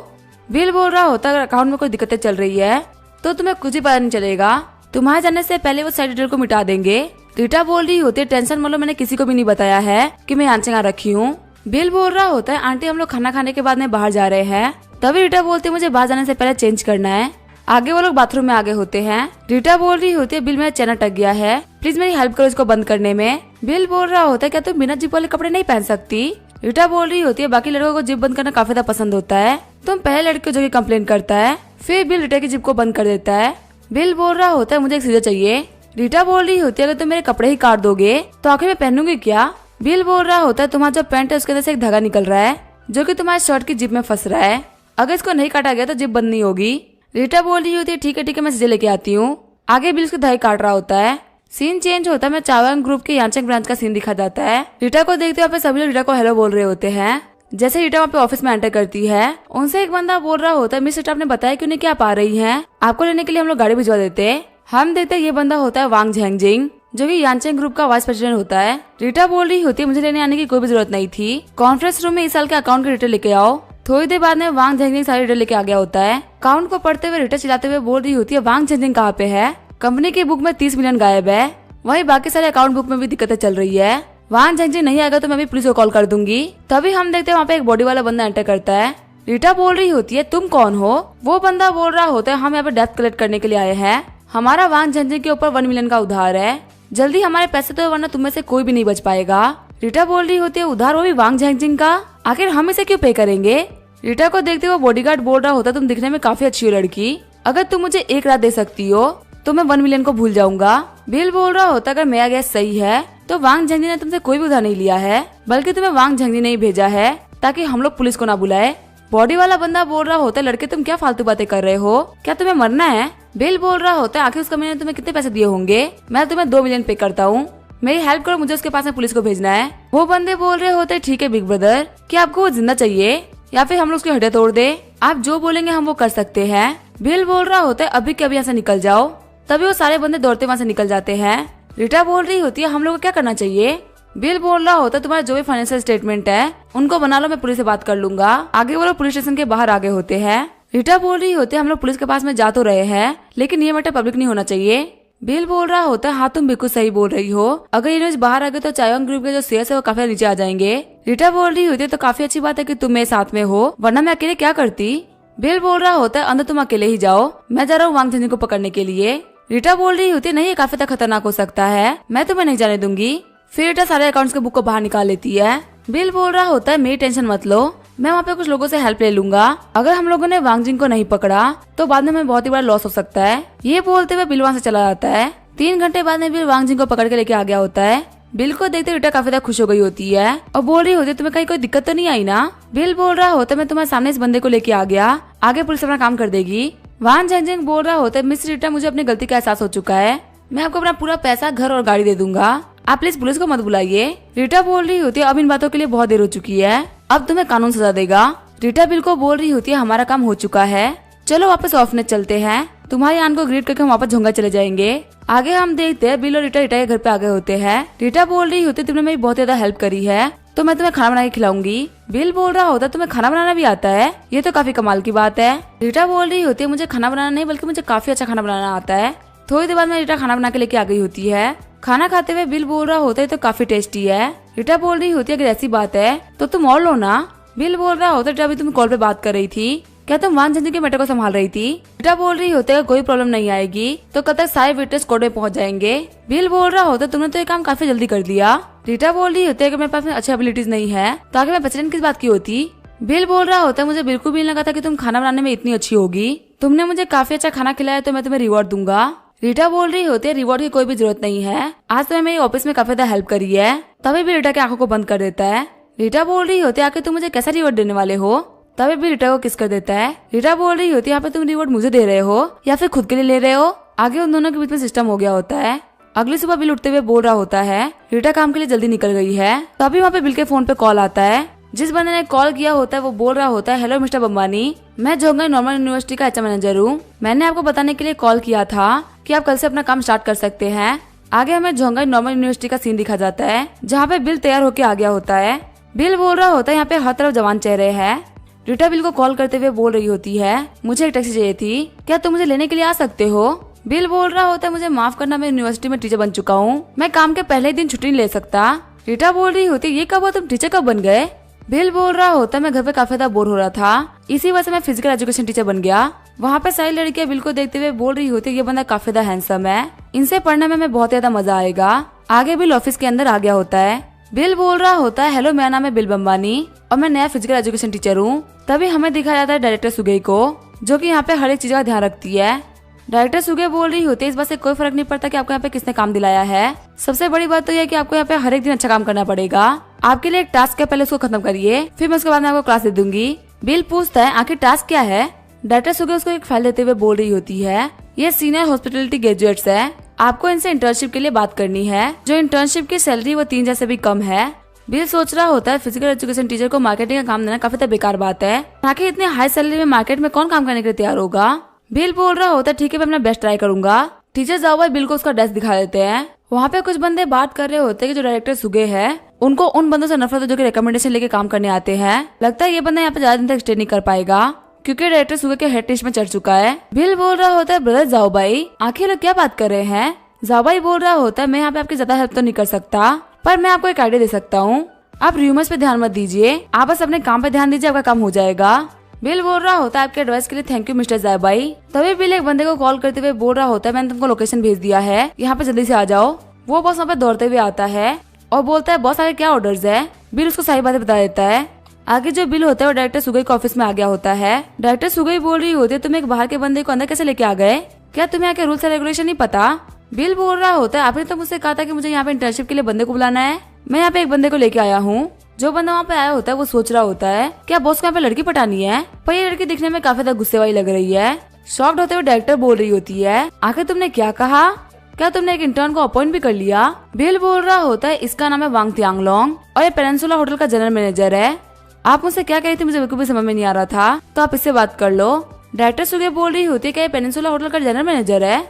बिल बोल रहा होता अगर अकाउंट में कोई दिक्कतें चल रही है तो तुम्हें कुछ ही पता नहीं चलेगा, तुम्हारे जाने से पहले वो साइड डिटेल को मिटा देंगे। रीटा बोल रही होती है टेंशन मत लो, मैंने किसी को भी नहीं बताया है कि मैं यांचेंग आ रखी हूँ। बिल बोल रहा होता है आंटी हम लोग खाना खाने के बाद में बाहर जा रहे हैं, तभी रीटा बोलती है मुझे बाहर जाने से पहले चेंज करना है। आगे वो लोग बाथरूम में आगे होते हैं। रीटा बोल रही होती है बिल मेरा चैन अटक गया है, प्लीज मेरी हेल्प करो इसको बंद करने में। बिल बोल रहा होता है क्या तुम बिना जिप वाले कपड़े नहीं पहन सकती। रीटा बोल रही होती है बाकी लड़कों को जिप बंद करना काफी ज्यादा पसंद होता है, तुम पहले लड़के जो की कम्प्लेन करता है, फिर बिल रीटा की जिप को बंद कर देता है। बिल बोल रहा होता है मुझे एक सीजर चाहिए। रीटा बोल रही होती है अगर तुम मेरे कपड़े ही काट दोगे तो आखिर मैं पहनूंगी क्या। बिल बोल रहा होता है तुम्हारा जो पैंट है उसके अंदर से एक धागा निकल रहा है जो कि तुम्हारे शर्ट की जिप में फंस रहा है, अगर इसको नहीं काटा गया तो जिप बंद नहीं होगी। रीटा बोल रही होती है ठीक है मैं सीधे लेके आती हूँ। आगे बिल उसके धागे काट रहा होता है। सीन चेंज होता है, मैं चावांग ग्रुप के यांचेंग ब्रांच का सीन दिखा जाता है। रीटा को देखते हुए सभी लोग रीटा को हेलो बोल रहे होते हैं। जैसे रीटा वहाँ पे ऑफिस में एंटर करती है उनसे एक बंदा बोल रहा होता है मिस रीटा आपने बताया क्यों नहीं कि आप आ रही हैं, आपको लेने के लिए हम लोग गाड़ी भिजवा देते। हम देखते ये बंदा होता है वांग झेंगजिंग जो कि यांचेंग ग्रुप का वाइस प्रेसिडेंट होता है। रीटा बोल रही होती है मुझे लेने आने की कोई भी जरूरत नहीं थी, कॉन्फ्रेंस रूम में इस साल के अकाउंट की डिटेल लेके आओ। थोड़ी देर बाद में वांग झेंगजिंग सारी डिटेल लेके आ गया होता है। अकाउंट को पढ़ते हुए रीटा चिल्लाते हुए बोल रही होती है वांग झेंगजिंग कहाँ पे है, कंपनी की बुक में 30 मिलियन गायब है, वही बाकी सारे अकाउंट बुक में भी दिक्कतें चल रही है, वांग झेंगजिंग नहीं आएगा तो मैं भी पुलिस को कॉल कर दूंगी। तभी हम देखते हैं वहाँ पे एक बॉडी वाला बंदा एंटर करता है। रीटा बोल रही होती है तुम कौन हो। वो बंदा बोल रहा होता है हम यहाँ पे डेप्थ कलेक्ट करने के लिए आए हैं, हमारा वांग झेंगजिंग के ऊपर 1 मिलियन का उधार है, जल्दी हमारे पैसे तो वरना तुम्हें से कोई भी नहीं बच पाएगा। रीटा बोल रही होती है उधार वो भी वांग झेंगजिंग का, आखिर हम इसे क्यों पे करेंगे। रीटा को देखते हुए बॉडीगार्ड बोल रहा होता तुम दिखने में काफी अच्छी हो लड़की, अगर तुम मुझे एक रात दे सकती हो तो मैं 1 मिलियन को भूल जाऊंगा। बिल बोल रहा होता अगर मेरा गैस सही है तो वांग झेंगजिंग ने तुमसे कोई भी उधार नहीं लिया है, बल्कि तुम्हें वांग झेंगजिंग ने ही भेजा है ताकि हम लोग पुलिस को ना बुलाए। बॉडी वाला बंदा बोल रहा होता है लड़के तुम क्या फालतू बातें कर रहे हो, क्या तुम्हें मरना है। बिल बोल रहा होता है आखिर उस कंपनी ने तुम्हें कितने पैसे दिए होंगे, मैं तुम्हें 2 मिलियन पे करता हूँ, मेरी हेल्प करो, मुझे उसके पास में पुलिस को भेजना है। वो बंदे बोल रहे होते ठीक है बिग ब्रदर, क्या आपको वो जिंदा चाहिए या फिर हम लोग उसकी हड्डियां तोड़ दे, आप जो बोलेंगे हम वो कर सकते हैं। बिल बोल रहा होता है अभी के अभी यहाँ से निकल जाओ, तभी वो सारे बंदे दौड़ते वहाँ से निकल जाते हैं। रीटा बोल रही होती है हम लोग को क्या करना चाहिए। बिल बोल रहा होता है तुम्हारा जो भी फाइनेंशियल स्टेटमेंट है उनको बना लो, मैं पुलिस से बात कर लूंगा। आगे वो लोग पुलिस स्टेशन के बाहर आगे होते हैं। रीटा बोल रही होती है हम लोग पुलिस के पास में जा तो रहे हैं लेकिन ये मैटर पब्लिक नहीं होना चाहिए। बिल बोल रहा होता है हाँ तुम बिल्कुल सही बोल रही हो, अगर ये न्यूज बाहर आ गए तो चायोंग ग्रुप के जो शेयर है वो काफी नीचे आ जाएंगे। रीटा बोल रही होती है तो काफी अच्छी बात है कि तुम मेरे साथ में हो, वरना मैं अकेले क्या करती। बिल बोल रहा होता है अंदर तुम अकेले ही जाओ, मैं जा रहा हूँ वांग झेंगजिंग को पकड़ने के लिए। रीटा बोल रही होती है नहीं ये काफी तक खतरनाक हो सकता है, मैं तुम्हें नहीं जाने दूंगी। फिर रीटा सारे अकाउंट्स के बुक को बाहर निकाल लेती है। बिल बोल रहा होता है मेरी टेंशन मत लो, मैं वहाँ पे कुछ लोगों से हेल्प ले लूंगा, अगर हम लोगों ने वांग झेंग को नहीं पकड़ा तो बाद में हमें बहुत ही बड़ा लॉस हो सकता है। ये बोलते हुए बिल वहाँ से चला जाता है। 3 घंटे बाद में बिल वांग झेंग को पकड़ के लेके आ गया होता है। बिल को देखते रीटा काफी ज्यादा खुश हो गई होती है और बोल रही होती है तुम्हें कहीं कोई दिक्कत तो नहीं आई ना। बिल बोल रहा होता है मैं तुम्हारे सामने इस बंदे को लेके आ गया, आगे पुलिस अपना काम कर देगी। वान जेंजिंग बोल रहा होता है मिस रीटा मुझे अपनी गलती का एहसास हो चुका है, मैं आपको अपना पूरा पैसा घर और गाड़ी दे दूंगा, आप प्लीज पुलिस को मत बुलाइए। रीटा बोल रही होती है अब इन बातों के लिए बहुत देर हो चुकी है, अब तुम्हें कानून सजा देगा। रीटा बिल को बोल रही होती है हमारा काम हो चुका है, चलो वापस ऑफनेस चलते हैं, तुम्हारी आन को ग्रीट करके हम वापस झोंगा चले जाएंगे। आगे हम देखते हैं बिल और रीटा रीटा के घर पे आ गए होते हैं। रीटा बोल रही होती है तुमने मेरी बहुत ज्यादा हेल्प करी है तो मैं तुम्हें खाना बना के खिलाऊंगी। बिल बोल रहा होता है तुम्हें खाना बनाना भी आता है, ये तो काफी कमाल की बात है। रीटा बोल रही होती है मुझे खाना बनाना नहीं बल्कि मुझे काफी अच्छा खाना बनाना आता है। थोड़ी देर बाद में रीटा खाना बना के लेके आ गई होती है। खाना खाते हुए बिल बोल रहा होता है तो काफी टेस्टी है। रीटा बोल रही होती है अगर ऐसी बात है तो तुम और लो ना। बिल बोल रहा होता है अभी तुम कॉल पे बात कर रही थी, क्या तुम वान जेंजिंग के मैटर को संभाल रही थी। रीटा बोल रही होती है कोई प्रॉब्लम नहीं आएगी तो कब तक सारे विटनेस कोर्ट में पहुंच जाएंगे। बिल बोल रहा होता है तुमने तो ये काम काफी जल्दी कर दिया। रीटा बोल रही होती है कि मेरे पास अच्छी एबिलिटीज नहीं है तो आगे मैं प्रेसिडेंट किस बात की होती। बिल बोल रहा होता है मुझे बिल्कुल भी नहीं लगा था कि तुम खाना बनाने में इतनी अच्छी होगी, तुमने मुझे काफी अच्छा खाना खिलाया तो मैं तुम्हें रिवॉर्ड दूंगा। रीटा बोल रही होती है रिवॉर्ड की कोई भी जरूरत नहीं है, आज तुम्हें मेरी ऑफिस में काफी ज्यादा हेल्प करी है। तभी भी रीटा की आंखों को बंद कर देता है। रीटा बोल रही होती है आखिर तुम मुझे कैसा रिवॉर्ड देने वाले हो, तभी भी रीटा को किस कर देता है। रीटा बोल रही होती है यहाँ पे तुम रिवॉर्ड मुझे दे रहे हो या फिर खुद के लिए ले रहे हो। आगे उन दोनों के बीच में सिस्टम हो गया होता है। अगली सुबह बिल उठते हुए बोल रहा होता है रीटा काम के लिए जल्दी निकल गई है। तभी वहाँ पे बिल के फोन पे कॉल आता है। जिस बंदे ने कॉल किया होता है वो बोल रहा होता है हेलो मिस्टर बम्बानी, मैं झोंगा नॉर्मल यूनिवर्सिटी का एचआर मैनेजर हूँ, मैंने आपको बताने के लिए कॉल किया था कि आप कल से अपना काम स्टार्ट कर सकते हैं। आगे हमें झोंगा नॉर्मल यूनिवर्सिटी का सीन दिखा जाता है जहाँ पे बिल तैयार होके आ गया होता है। बिल बोल रहा होता है यहाँ पे हर तरफ जवान चेहरे हैं। रीटा बिल को कॉल करते हुए बोल रही होती है मुझे एक टैक्सी चाहिए थी, क्या तुम मुझे लेने के लिए आ सकते हो। बिल बोल रहा होता है मुझे माफ करना, मैं यूनिवर्सिटी में टीचर बन चुका हूँ, मैं काम के पहले ही दिन छुट्टी नहीं ले सकता। रीटा बोल रही होती है ये कब हुआ तुम टीचर कब बन गए। बिल बोल रहा होता है मैं घर पे काफी ज्यादा बोर हो रहा था, इसी वजह से मैं फिजिकल एजुकेशन टीचर बन गया। वहाँ पे सारी लड़कियां बिल को देखते हुए बोल रही होती है ये बंदा काफी ज्यादा हैंडसम है, इनसे पढ़ने में बहुत ज्यादा मजा आएगा। आगे बिल ऑफिस के अंदर आ गया होता है। बिल बोल रहा होता है हेलो मेरा नाम है बिल बम्बानी और मैं नया फिजिकल एजुकेशन टीचर हूँ। तभी हमें दिखाया जाता है डायरेक्टर सुगे को जो कि यहाँ पे हर एक चीज का ध्यान रखती है। डायरेक्टर सुगे बोल रही होती है इस बात से कोई फर्क नहीं पड़ता कि आपको यहाँ पे किसने काम दिलाया है, सबसे बड़ी बात तो यह कि आपको यहाँ पे हर एक दिन अच्छा काम करना पड़ेगा। आपके लिए एक टास्क है, पहले उसको खत्म करिए फिर मैं उसके बाद में आपको क्लास दे दूंगी। बिल पूछता है आखिर टास्क क्या है। डायरेक्टर सुगे उसको एक फाइल देते हुए बोल रही होती है ये सीनियर हॉस्पिटलिटी ग्रेजुएट्स है, आपको इनसे इंटर्नशिप के लिए बात करनी है, जो इंटर्नशिप की सैलरी वो 3 से भी कम है। बिल सोच रहा होता है फिजिकल एजुकेशन टीचर को मार्केटिंग का काम देना काफी तो बेकार बात है, ताकि इतने हाई सैलरी में मार्केट में कौन काम करने के लिए तैयार होगा। बिल बोल रहा होता है ठीक है मैं अपना बेस्ट ट्राई करूंगा। टीचर जाओ बिल को उसका डेस्क दिखा देते हैं। वहाँ पे कुछ बंदे बात कर रहे होते हैं कि जो डायरेक्टर सुगे है उनको उन बंदों से नफरत है जो कि रिकमेंडेशन लेके काम करने आते हैं। लगता है ये बंदा यहाँ पे ज्यादा दिन तक स्टे नहीं कर पाएगा क्योंकि डायरेक्टर सुगे के हेड टेस्ट में चढ़ चुका है। बिल बोल रहा होता है ब्रदर जाओ भाई, आखिर लोग क्या बात कर रहे हैं। जाबाई बोल रहा होता है मैं यहाँ पे आपकी ज्यादा हेल्प तो नहीं कर सकता पर मैं आपको एक आइडिया दे सकता हूँ, आप रूमर्स पे ध्यान मत दीजिए, आप बस अपने काम पे ध्यान दीजिए, आपका काम हो जाएगा। बिल बोल रहा होता है आपके एडवाइस के लिए थैंक यू मिस्टर जाबाई। तभी बिल एक बंदे को कॉल करते हुए बोल रहा होता है मैंने तुमको लोकेशन भेज दिया है, यहाँ पे जल्दी से आ जाओ। वो बॉस वहाँ पे दौड़ते हुए आता है और बोलता है बॉस आगे क्या ऑर्डर्स है। बिल उसको सारी बातें बता देता है। आगे जो बिल होता है वो डायरेक्टर सुगई के ऑफिस में आ गया होता है। डायरेक्टर सुगई बोल रही होती है तुम एक बाहर के बंदे को अंदर कैसे लेके आ गए, क्या तुम्हें यहाँ के रूल्स एंड रेगुलेशन नहीं पता। बिल बोल रहा होता है आपने तो मुझसे कहा था कि मुझे यहाँ पे इंटर्नशिप के लिए बंदे को बुलाना है, मैं यहाँ पे एक बंदे को लेके आया हूँ। जो बंदा वहाँ पे आया होता है वो सोच रहा होता है क्या बॉस को यहाँ पे लड़की पटानी है, पर ये लड़की दिखने में काफी ज्यादा गुस्से वाली लग रही है। शॉक्ड होते हुए डायरेक्टर बोल रही होती है आखिर तुमने क्या कहा, क्या तुमने एक इंटर्न को अपॉइंट भी कर लिया। बिल बोल रहा होता है इसका नाम है वांग तियांगलोंग और ये पेनिनसुला होटल का जनरल मैनेजर है, आप मुझसे क्या कह रही थी मुझे बिल्कुल भी समझ में नहीं आ रहा था, तो आप इससे बात कर लो। डायरेक्टर सुगे बोल रही होती है क्या ये पेनिनसुला होटल का जनरल मैनेजर है।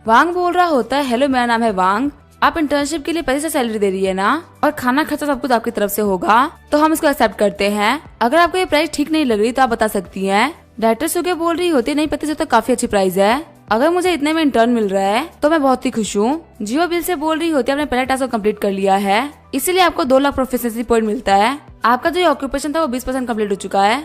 वांग बोल रहा होता है हेलो मेरा नाम है वांग, आप इंटर्नशिप के लिए पैसे से सैलरी दे रही है ना, और खाना खर्चा सब कुछ आपकी तरफ से होगा तो हम इसको एक्सेप्ट करते हैं, अगर आपको ये प्राइस ठीक नहीं लग रही तो आप बता सकती हैं। डायरेक्टर सुगे बोल रही होती है नहीं पता तो काफी अच्छी प्राइस है, अगर मुझे इतने में इंटर्न मिल रहा है तो मैं बहुत ही खुश हूँ। जियो बिल से बोल रही होती है आपने पहला टास्क कंप्लीट कर लिया है इसीलिए आपको 2 लाख प्रोफिशिएंसी पॉइंट मिलता है, आपका जो ऑक्यूपेशन था वो 20% कम्प्लीट हो चुका है।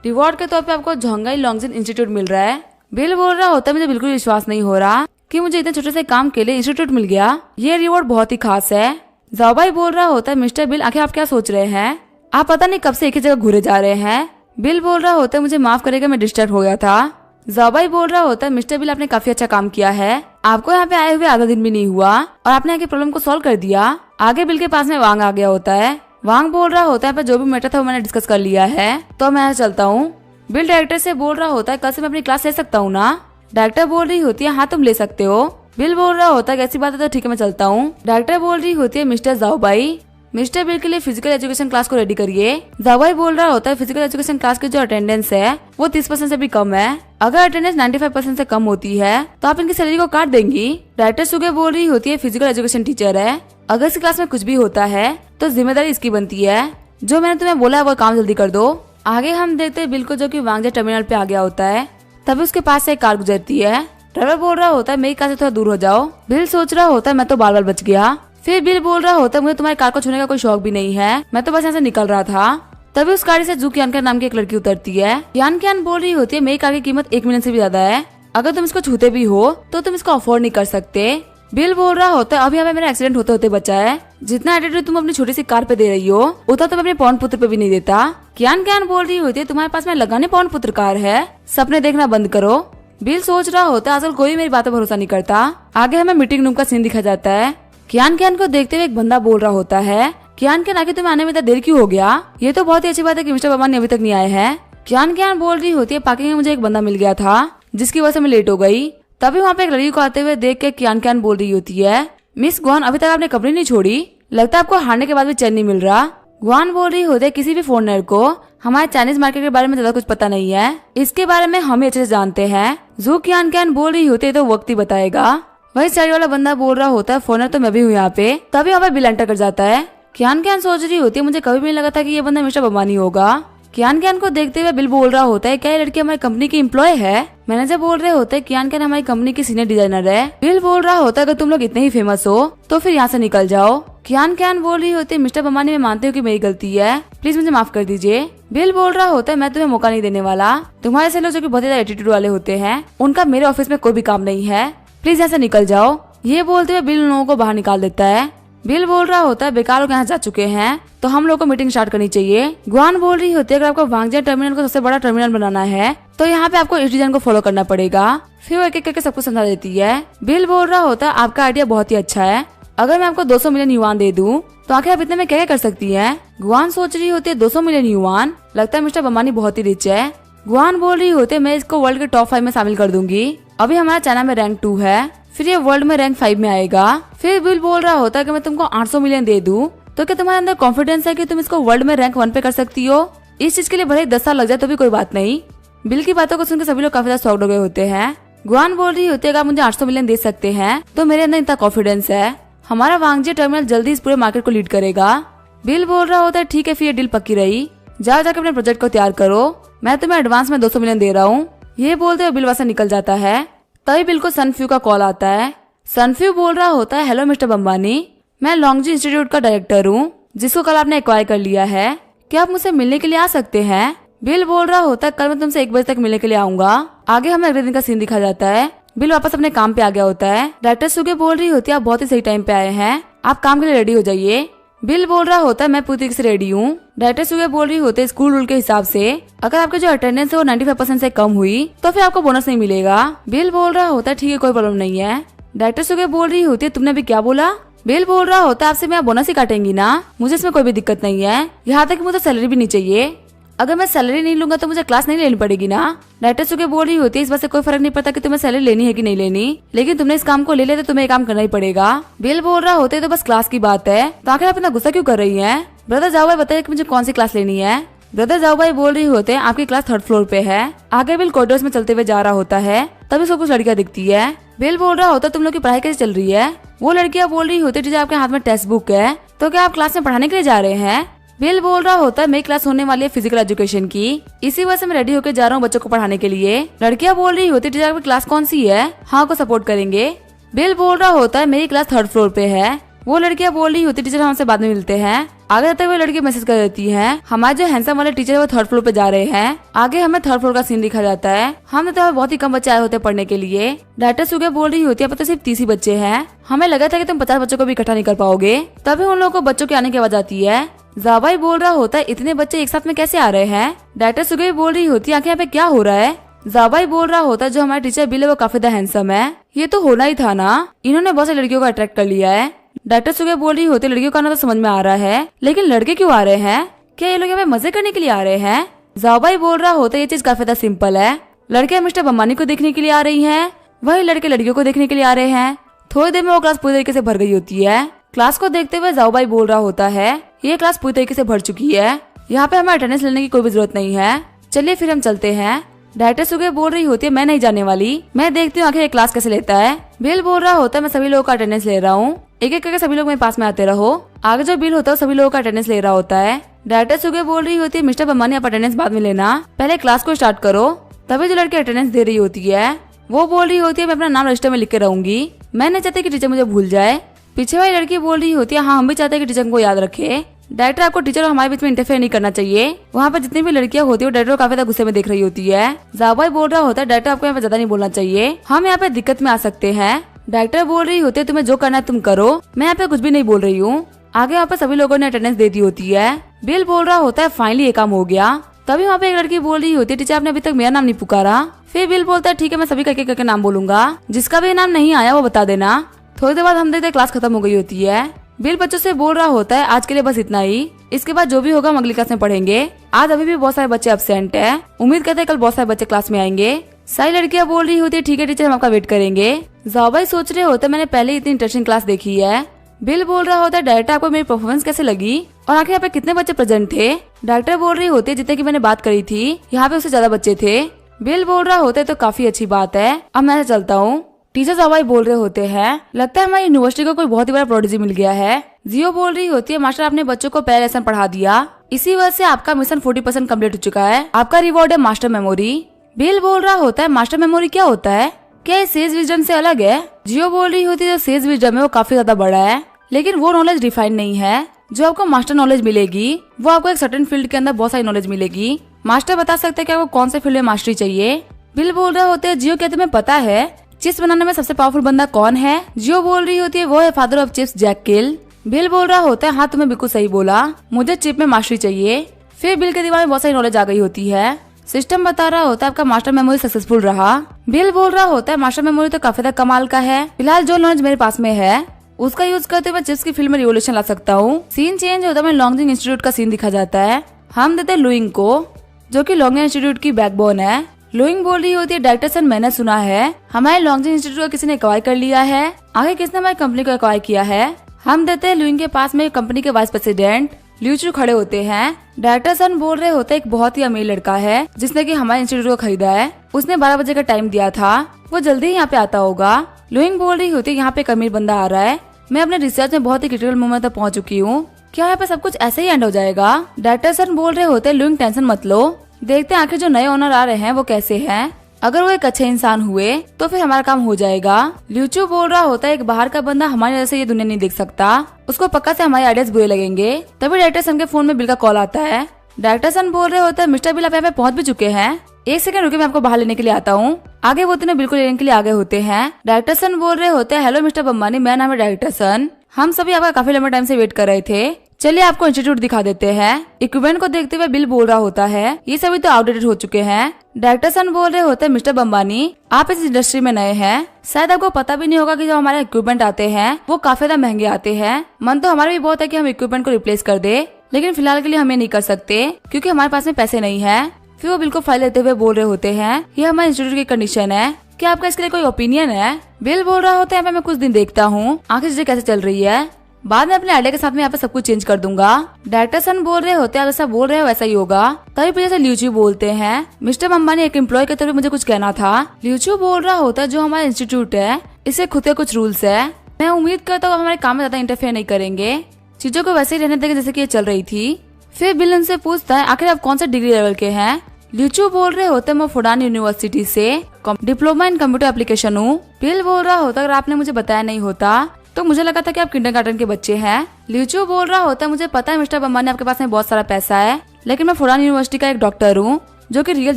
रिवॉर्ड के तौर पे आपको झोंगाई लॉन्गजिन इंस्टीट्यूट मिल रहा है। बिल बोल रहा होता है मुझे बिल्कुल विश्वास नहीं हो रहा कि मुझे इतने छोटे से काम के लिए इंस्टीट्यूट मिल गया, ये रिवॉर्ड बहुत ही खास है। जाओबाई बोल रहा होता है मिस्टर बिल आखिर आप क्या सोच रहे हैं, आप पता नहीं कब से एक ही जगह घूरे जा रहे हैं। बिल बोल रहा होता है मुझे माफ करेगा मैं डिस्टर्ब हो गया था। जाओबाई बोल रहा होता है मिस्टर बिल आपने काफी अच्छा काम किया है, आपको यहाँ पे आए हुए आधा दिन भी नहीं हुआ और आपने यहाँ की प्रॉब्लम को सॉल्व कर दिया। आगे बिल के पास में वांग आ गया होता है। वांग बोल रहा होता है पर जो भी मैटर था वो मैंने डिस्कस कर लिया है, तो मैं चलता हूँ। बिल डायरेक्टर से बोल रहा होता है कल से मैं अपनी क्लास ले सकता हूँ ना। डायरेक्टर बोल रही होती है हाँ तुम ले सकते हो। बिल बोल रहा होता है ऐसी बात है तो ठीक है मैं चलता हूँ। डायरेक्टर बोल रही होती है मिस्टर जाओबाई, मिस्टर बिल के लिए फिजिकल एजुकेशन क्लास को रेडी करिए। जाओबाई बोल रहा होता है फिजिकल एजुकेशन क्लास की जो अटेंडेंस है वो 30% से भी कम है। अगर अटेंडेंस 95% से कम होती है तो आप इनकी सैलरी को काट देंगी। डायरेक्टर सुगे बोल रही होती है फिजिकल एजुकेशन टीचर है, अगर इस क्लास में कुछ भी होता है तो जिम्मेदारी इसकी बनती है। जो मैंने तुम्हें बोला है वो काम जल्दी कर दो। आगे हम देखते हैं बिल को जो कि वांगजे टर्मिनल पे आ गया होता है। तभी उसके पास से एक कार गुजरती है। ड्राइवर बोल रहा होता है मेरी कार से थोड़ा दूर हो जाओ। बिल सोच रहा होता है मैं तो बाल बाल बच गया। फिर बिल बोल रहा होता है मुझे तुम्हारी कार को छूने का कोई शौक भी नहीं है, मैं तो बस यहाँ से निकल रहा था। तभी उस गाड़ी से जू कियान नाम की एक लड़की उतरती है। कियान बोल रही होती है मेरी कार की कीमत 1 मिलियन से भी ज्यादा है, अगर तुम इसको छूते भी हो तो तुम इसको अफोर्ड नहीं कर सकते। बिल बोल रहा होता है अभी हमें मेरा एक्सीडेंट होते होते बचा है, जितना एटीट्यूड तुम अपनी छोटी सी कार पे दे रही हो उतना तुम अपने पौन पुत्र पे भी नहीं देता। कियान बोल रही होती है तुम्हारे पास में लगाने पौन पुत्र कार है, सपने देखना बंद करो। बिल सोच रहा होता है आजकल कोई मेरी बातों भरोसा नहीं करता। आगे हमें मीटिंग रूम का सीन दिखा जाता है। कियान को देखते हुए एक बंदा बोल रहा होता है कियान आगे तुम्हें आने में इतना देर क्यों हो गया? ये तो बहुत ही अच्छी बात है कि मिस्टर बर्मन अभी तक नहीं आए हैं। कियान बोल रही होती है पार्किंग में मुझे एक बंदा मिल गया था जिसकी वजह से मैं लेट हो गई। तभी वहाँ पे एक लड़की को आते हुए देख के कियान बोल रही होती है मिस गुआन अभी तक आपने कंपनी नहीं छोड़ी, लगता है आपको हारने के बाद भी चैन नहीं मिल रहा। गुआन बोल रही होती है किसी भी फॉरेनर को हमारे चाइनीज मार्केट के बारे में ज्यादा कुछ पता नहीं है, इसके बारे में हम अच्छे से जानते हैं। जू कियान बोल रही होती है तो वक्त ही बताएगा। वही साड़ी वाला बंदा बोल रहा होता है फॉरेनर तो मैं भी हूँ यहाँ पे। तभी वहाँ पे बिल एंटर कर जाता है। कियान सोच रही होती है मुझे कभी भी नहीं लगा था कि ये बंदा मिस्टर बर्मानी होगा। कियान को देखते हुए बिल बोल रहा होता है क्या ये लड़की हमारी कंपनी की एम्प्लॉय है? मैनेजर बोल रहे होते हैं कियान हमारी कंपनी की सीनियर डिजाइनर है। बिल बोल रहा होता है अगर तुम लोग इतने ही फेमस हो तो फिर यहाँ से निकल जाओ। कियान बोल रही होती है मिस्टर बर्मानी मैं मानती हूँ कि मेरी गलती है, प्लीज मुझे माफ कर दीजिए। बिल बोल रहा होता है मैं तुम्हें मौका नहीं देने वाला, तुम्हारे से लोग जो कि बहुत ज्यादा एटीट्यूड वाले होते हैं उनका मेरे ऑफिस में कोई भी काम नहीं है, प्लीज यहाँ से निकल जाओ। ये बोलते हुए बिल उन लोगों को बाहर निकाल देता है। बिल बोल रहा होता है बेकार लोग यहाँ जा चुके हैं तो हम लोग को मीटिंग स्टार्ट करनी चाहिए। गुआन बोल रही होती है अगर आपको वांगजे टर्मिनल को सबसे बड़ा टर्मिनल बनाना है तो यहाँ पे आपको इस डिजाइन को फॉलो करना पड़ेगा। फिर वो एक एक करके सबको समझा देती है। बिल बोल रहा होता है आपका आइडिया बहुत ही अच्छा है, अगर मैं आपको 200 मिलियन युआन दे दूं तो आखिर आप इतने में क्या कर सकती हैं? गुआन सोच रही होती है 200 मिलियन युआन, लगता है मिस्टर बर्मानी बहुत ही रिच है। गुआन बोल रही होती है मैं इसको वर्ल्ड के टॉप 5 में शामिल कर दूंगी, अभी हमारा चाइना में रैंक 2 है, फिर ये वर्ल्ड में रैंक 5 में आएगा। फिर बिल बोल रहा होता है कि मैं तुमको 800 मिलियन दे दूं तो क्या तुम्हारे अंदर कॉन्फिडेंस है कि तुम इसको वर्ल्ड में रैंक 1 पे कर सकती हो? इस चीज के लिए भले 10 साल लग जाए तो भी कोई बात नहीं। बिल की बातों को सुनकर सभी लोग काफी ज्यादा शॉक्ड हो गए होते हैं। गुआन बोल रही होती है अगर आप मुझे 800 मिलियन दे सकते हैं तो मेरे अंदर इतना कॉन्फिडेंस है, हमारा वांगजे टर्मिनल जल्दी इस पूरे मार्केट को लीड करेगा। बिल बोल रहा होता है ठीक है फिर ये डील पक्की रही, जाओ जाकर अपने प्रोजेक्ट को तैयार करो, मैं तुम्हें एडवांस में 200 मिलियन दे रहा हूँ। ये बोलते हुए बिल वहां से निकल जाता है। तभी बिल को सनफ्यू का कॉल आता है। सनफ्यू बोल रहा होता है हेलो मिस्टर बर्मानी, मैं लॉन्गजी इंस्टीट्यूट का डायरेक्टर हूँ जिसको कल आपने एक्वायर कर लिया है, क्या आप मुझसे मिलने के लिए आ सकते हैं? बिल बोल रहा होता है कल मैं तुमसे 1 बजे तक मिलने के लिए आऊंगा। आगे हमें अगले दिन का सीन दिखा जाता है। बिल वापस अपने काम पे आ गया होता है। डायरेक्टर सुगे बोल रही होती है आप बहुत ही सही टाइम पे आए हैं, आप काम के लिए रेडी हो जाइए। बिल बोल रहा होता है मैं पूरी तरीके से रेडी हूँ। डायरेक्टर सुगे बोल रही होते है स्कूल रूल के हिसाब से अगर आपकी जो अटेंडेंस है वो 95% से कम हुई तो फिर आपको बोनस नहीं मिलेगा। बिल बोल रहा होता है ठीक है कोई प्रॉब्लम नहीं है। डायरेक्टर सुगे बोल रही होती है तुमने अभी क्या बोला? बिल बोल रहा होता है आपसे मैं बोनस ही काटेंगी ना, मुझे इसमें कोई भी दिक्कत नहीं है, यहाँ तक मुझे सैलरी भी नहीं चाहिए, अगर मैं सैलरी नहीं लूंगा तो मुझे क्लास नहीं लेनी पड़ेगी ना। डायरेक्टर सुगे बोल रही होती है इस बात से कोई फर्क नहीं पड़ता कि तुम्हें सैलरी लेनी है कि नहीं लेनी, लेकिन तुमने इस काम को ले लिया तो तुम्हें ये काम करना ही पड़ेगा। बिल बोल रहा होता है तो बस क्लास की बात है, तो आखिर आप इतना गुस्सा क्यों कर रही है? ब्रदर जाओ भाई बताइए कि मुझे कौन सी क्लास लेनी है। ब्रदर जाओ भाई बोल रही होते हैं आपकी क्लास 3rd फ्लोर पे है। आगे बिल कॉरिडोर्स में चलते हुए जा रहा होता है, तभी उसको कुछ लड़कियां दिखती है। बिल बोल रहा होता है तुम लोग की पढ़ाई कैसे चल रही है? वो लड़कियां बोल रही होती है टीचर आपके हाथ में टेक्स्ट बुक है, तो क्या आप क्लास में पढ़ाने के लिए जा रहे हैं? बिल बोल रहा होता है मेरी क्लास होने वाली है फिजिकल एजुकेशन की, इसी वजह से मैं रेडी होकर जा रहा हूँ बच्चों को पढ़ाने के लिए। लड़कियां बोल रही होती है टीचर आपकी क्लास कौन सी है, हाँ को सपोर्ट करेंगे। बिल बोल रहा होता है मेरी क्लास 3rd फ्लोर पे है। वो लड़कियां बोल रही होती टीचर हमसे बाद में मिलते हैं। आगे जाते हुए लड़की मैसेज कर देती है हमारे जो हैंडसम वाले टीचर है वो 3rd फ्लोर पे जा रहे हैं। आगे हमें 3rd फ्लोर का सीन दिखा जाता है। हमने तो बहुत ही कम बच्चे आए होते हैं पढ़ने के लिए। डायरेक्टर सुगे बोल रही होती है पता सिर्फ 30 ही बच्चे हैं, हमें लगा था कि तुम 50 बच्चों को भी इकट्ठा नहीं कर पाओगे। तभी उन लोगों को बच्चों के आने की आवाज आती है। जाबाई बोल रहा होता है इतने बच्चे एक साथ में कैसे आ रहे हैं? डायरेक्टर सुगे बोल रही होती है आखिर यहाँ पे क्या हो रहा है? जाबाई बोल रहा होता है जो हमारे टीचर बिल है वो काफी हैंडसम है। ये तो होना ही था ना, इन्होंने बहुत सारी लड़कियों को अट्रैक्ट कर लिया है। डॉक्टर सुगे बोल रही होती लड़कियों का ना तो समझ में आ रहा है, लेकिन लड़के क्यों आ रहे हैं? क्या ये लोग यहाँ पे मजे करने के लिए आ रहे हैं? जाबाई बोल रहा होता है ये चीज काफी ज्यादा सिंपल है। लड़कियां मिस्टर बम्बानी को देखने के लिए आ रही हैं, वही लड़के लड़कियों को देखने के लिए आ रहे हैं। थोड़ी देर में वो क्लास पूरी तरीके से भर गई होती है। क्लास को देखते हुए जाओबाई बोल रहा होता है ये क्लास पूरी तरीके से भर चुकी है, यहाँ पे हमें अटेंडेंस लेने की कोई भी जरूरत नहीं है, चलिए फिर हम चलते हैं। डायरेक्टर सुगे बोल रही होती है मैं नहीं जाने वाली, मैं देखती हूँ आखिर ये क्लास कैसे लेता है। बिल बोल रहा होता है मैं सभी लोगों का अटेंडेंस ले रहा हूँ, एक एक करके सभी लोग मेरे पास में आते रहो। आगे जो बिल होता है सभी लोगों का अटेंडेंस ले रहा होता है। डायरेक्टर सुगे बोल रही होती है मिस्टर बम्बानी आप अटेंडेंस बाद में लेना, पहले क्लास को स्टार्ट करो। तभी जो लड़की अटेंडेंस दे रही होती है वो बोल रही होती है मैं अपना नाम रजिस्टर में लिख के रहूंगी, मैं नहीं चाहती कि टीचर मुझे भूल जाए। पीछे वाली लड़की बोल रही होती है हाँ हम भी चाहते हैं कि टीचर को याद रखे। डायरेक्टर आपको टीचर और हमारे बीच में इंटरफेयर नहीं करना चाहिए। वहाँ पर जितनी भी लड़कियां होती है वो डायरेक्टर को काफी ज्यादा गुस्से में देख रही होती है। जाबाई बोल रहा होता है डायरेक्टर आपको यहाँ पे ज्यादा नहीं बोलना चाहिए, हम यहाँ पे दिक्कत में आ सकते हैं। डायरेक्टर बोल रही होती है तुम्हें जो करना है तुम करो, मैं यहाँ पे कुछ भी नहीं बोल रही हूँ। आगे वहाँ पे सभी लोगों ने अटेंडेंस दे दी होती है। बिल बोल रहा होता है फाइनली ये काम हो गया। तभी वहाँ पे एक लड़की बोल रही होती है टीचर आपने अभी तक मेरा नाम नहीं पुकारा। फिर बिल बोलता है ठीक है मैं सभी करके नाम बोलूंगा, जिसका भी नाम नहीं आया वो बता देना। थोड़ी देर बाद हम देखते क्लास खत्म हो गई होती है। बिल बच्चों से बोल रहा होता है आज के लिए बस इतना ही, इसके बाद जो भी होगा हम अगली क्लास में पढ़ेंगे। आज अभी भी बहुत सारे बच्चे एब्सेंट है, उम्मीद करते हैं कल बहुत सारे बच्चे क्लास में आएंगे। सारी लड़कियां बोल रही होती है ठीक है टीचर हम आपका वेट करेंगे। जाबाई सोच रहे होते मैंने पहले इतनी इंटरेस्टिंग क्लास देखी है। बिल बोल रहा होता है डायरेक्टर आपको मेरी परफॉर्मेंस कैसे लगी और आखिर यहाँ पे कितने बच्चे प्रेजेंट थे? डायरेक्टर बोल रही होती है जितने की मैंने बात करी थी यहाँ पे उससे ज्यादा बच्चे थे। बिल बोल रहा होता है तो काफी अच्छी बात है, अब मैं चलता हूँ। टीचर जाबाई बोल रहे होते हैं लगता है हमारी यूनिवर्सिटी को कोई बहुत ही बड़ा प्रोडिजी मिल गया है। जियो बोल रही होती है मास्टर आपने बच्चों को पहला लेसन पढ़ा दिया, इसी वजह से आपका मिशन 40% कम्प्लीट हो चुका है, आपका रिवॉर्ड है मास्टर मेमोरी। बिल बोल रहा होता है मास्टर मेमोरी क्या होता है, क्या ये सेज विजडम से अलग है? जियो बोल रही होती है जो सेज विजडम है वो काफी ज्यादा बड़ा है, लेकिन वो नॉलेज डिफाइन नहीं है। जो आपको मास्टर नॉलेज मिलेगी वो आपको एक सर्टेन फील्ड के अंदर बहुत सारी नॉलेज मिलेगी। मास्टर बता सकते हैं कि आपको कौन से फील्ड में मास्टरी चाहिए। बिल बोल रहे होते हैं जियो क्या तुम्हें पता है चिप्स बनाने में सबसे पावरफुल बंदा कौन है? जियो बोल रही होती है वो है father of chips Jack Kilby. बिल बोल रहा होता है हाँ तुम्हें बिल्कुल सही बोला, मुझे चिप में मास्टरी चाहिए। फिर बिल के दिमाग में बहुत सारी नॉलेज आ गई होती है। सिस्टम बता रहा होता है आपका मास्टर मेमोरी सक्सेसफुल रहा। बिल बोल रहा होता है मास्टर मेमोरी तो काफी कमाल का है, फिलहाल जो नॉलेज मेरे पास में है उसका यूज करते हुए चिप्स की फील्ड में रिवोल्यूशन ला सकता हूँ। सीन चेंज होता है लॉन्गजिंग इंस्टीट्यूट का सीन दिखा जाता है। हम देते हैं लुइंग को जो कि लॉन्गजिंग इंस्टीट्यूट की बैकबोन है। लुइंग बोल रही होती है डायरेक्टर सर मैंने सुना है हमारे लॉन्गजिंग इंस्टीट्यूट को किसी ने एक्वायर कर लिया है, आगे किसने हमारी कंपनी को एक्वायर किया है? हम देते हैं लुइंग के पास में कंपनी के वाइस प्रेसिडेंट ल्यूचू खड़े होते हैं। डायरेक्टर सन बोल रहे होते एक बहुत ही अमीर लड़का है जिसने कि हमारे इंस्टीट्यूट को खरीदा है, उसने 12 बजे का टाइम दिया था, वो जल्दी ही यहाँ पे आता होगा। लुइंग बोल रही होती है यहाँ पे एक अमीर बंदा आ रहा है, मैं अपने रिसर्च में बहुत ही क्रिटिकल मोमेंट तक पहुंच चुकी हूँ, क्या यहाँ पे सब कुछ ऐसे ही एंड हो जाएगा? डायरेक्टर सन बोल रहे होते लुइंग टेंशन मत लो, देखते हैं आखिर जो नए ओनर आ रहे हैं वो कैसे हैं, अगर वो एक अच्छे इंसान हुए तो फिर हमारा काम हो जाएगा। ल्यूचू बोल रहा होता है एक बाहर का बंदा हमारे वजह से ये दुनिया नहीं देख सकता, उसको पक्का से हमारे आइडियाज बुरे लगेंगे। तभी डायरेक्टर सन के फोन में बिल का कॉल आता है। डायरेक्टर सन बोल रहे होते हैं मिस्टर बिल आप यहाँ पे पहुंच भी चुके हैं, एक सेकंड रुके मैं आपको बाहर लेने के लिए आता हूँ। आगे वो तुम्हें बिल्कुल लेने के लिए आगे होते हैं। डायरेक्टर सन बोल रहे होते हैं हेलो मिस्टर बम्बानी मेरा नाम है डायरेक्टर सन, हम सभी आपका काफी लंबे टाइम से वेट कर रहे थे, चलिए आपको इंस्टीट्यूट दिखा देते हैं। इक्विपमेंट को देखते हुए बिल बोल रहा होता है ये सभी तो आउटडेटेड हो चुके हैं। डायरेक्टर सन बोल रहे होते हैं मिस्टर बम्बानी आप इस इंडस्ट्री में नए हैं, शायद आपको पता भी नहीं होगा कि जो हमारे इक्विपमेंट आते हैं वो काफी ज्यादा महंगे आते हैं, मन तो हमारा भी बहुत है कि हम इक्विपमेंट को रिप्लेस कर दे, लेकिन फिलहाल के लिए हम ये नहीं कर सकते क्योंकि हमारे पास में पैसे नहीं है। फिर वो बिल को फाइल लेते हुए बोल रहे होते हैं ये हमारे इंस्टीट्यूट की कंडीशन है, क्या आपका इसके लिए कोई ओपिनियन है? बिल बोल रहा होता है मैं कुछ दिन देखता हूँ आखिर चीजें कैसे चल रही है, बाद में अपने आइडिया के साथ में यहाँ पे सब कुछ चेंज कर दूंगा। डायरेक्टर सन बोल रहे होते हैं आप ऐसा बोल रहे हो वैसा ही होगा। तभी पीछे से ल्यूचू बोलते हैं मिस्टर बम्बानी एक एम्प्लॉय के तौर पे मुझे कुछ कहना था। ल्यूचू बोल रहा होता है जो हमारा इंस्टीट्यूट है इससे खुद के कुछ रूल्स है, मैं उम्मीद करता हूँ हमारे काम में ज्यादा इंटरफेयर नहीं करेंगे, चीजों को वैसे ही रहने देंगे जैसे की ये चल रही थी। फिर बिल उनसे पूछता है आखिर आप कौन सा डिग्री लेवल के हैं? ल्यूचू बोल रहे होते मैं फुडान यूनिवर्सिटी से डिप्लोमा इन कंप्यूटर एप्लीकेशन हूँ। बिल बोल रहा होता अगर आपने मुझे बताया नहीं होता तो मुझे लगा था कि आप किंडरगार्टन के बच्चे हैं। ल्यूचू बोल रहा होता मुझे पता है मिस्टर बम्बानी आपके पास में बहुत सारा पैसा है, लेकिन मैं फुडान यूनिवर्सिटी का एक डॉक्टर हूँ जो कि रियल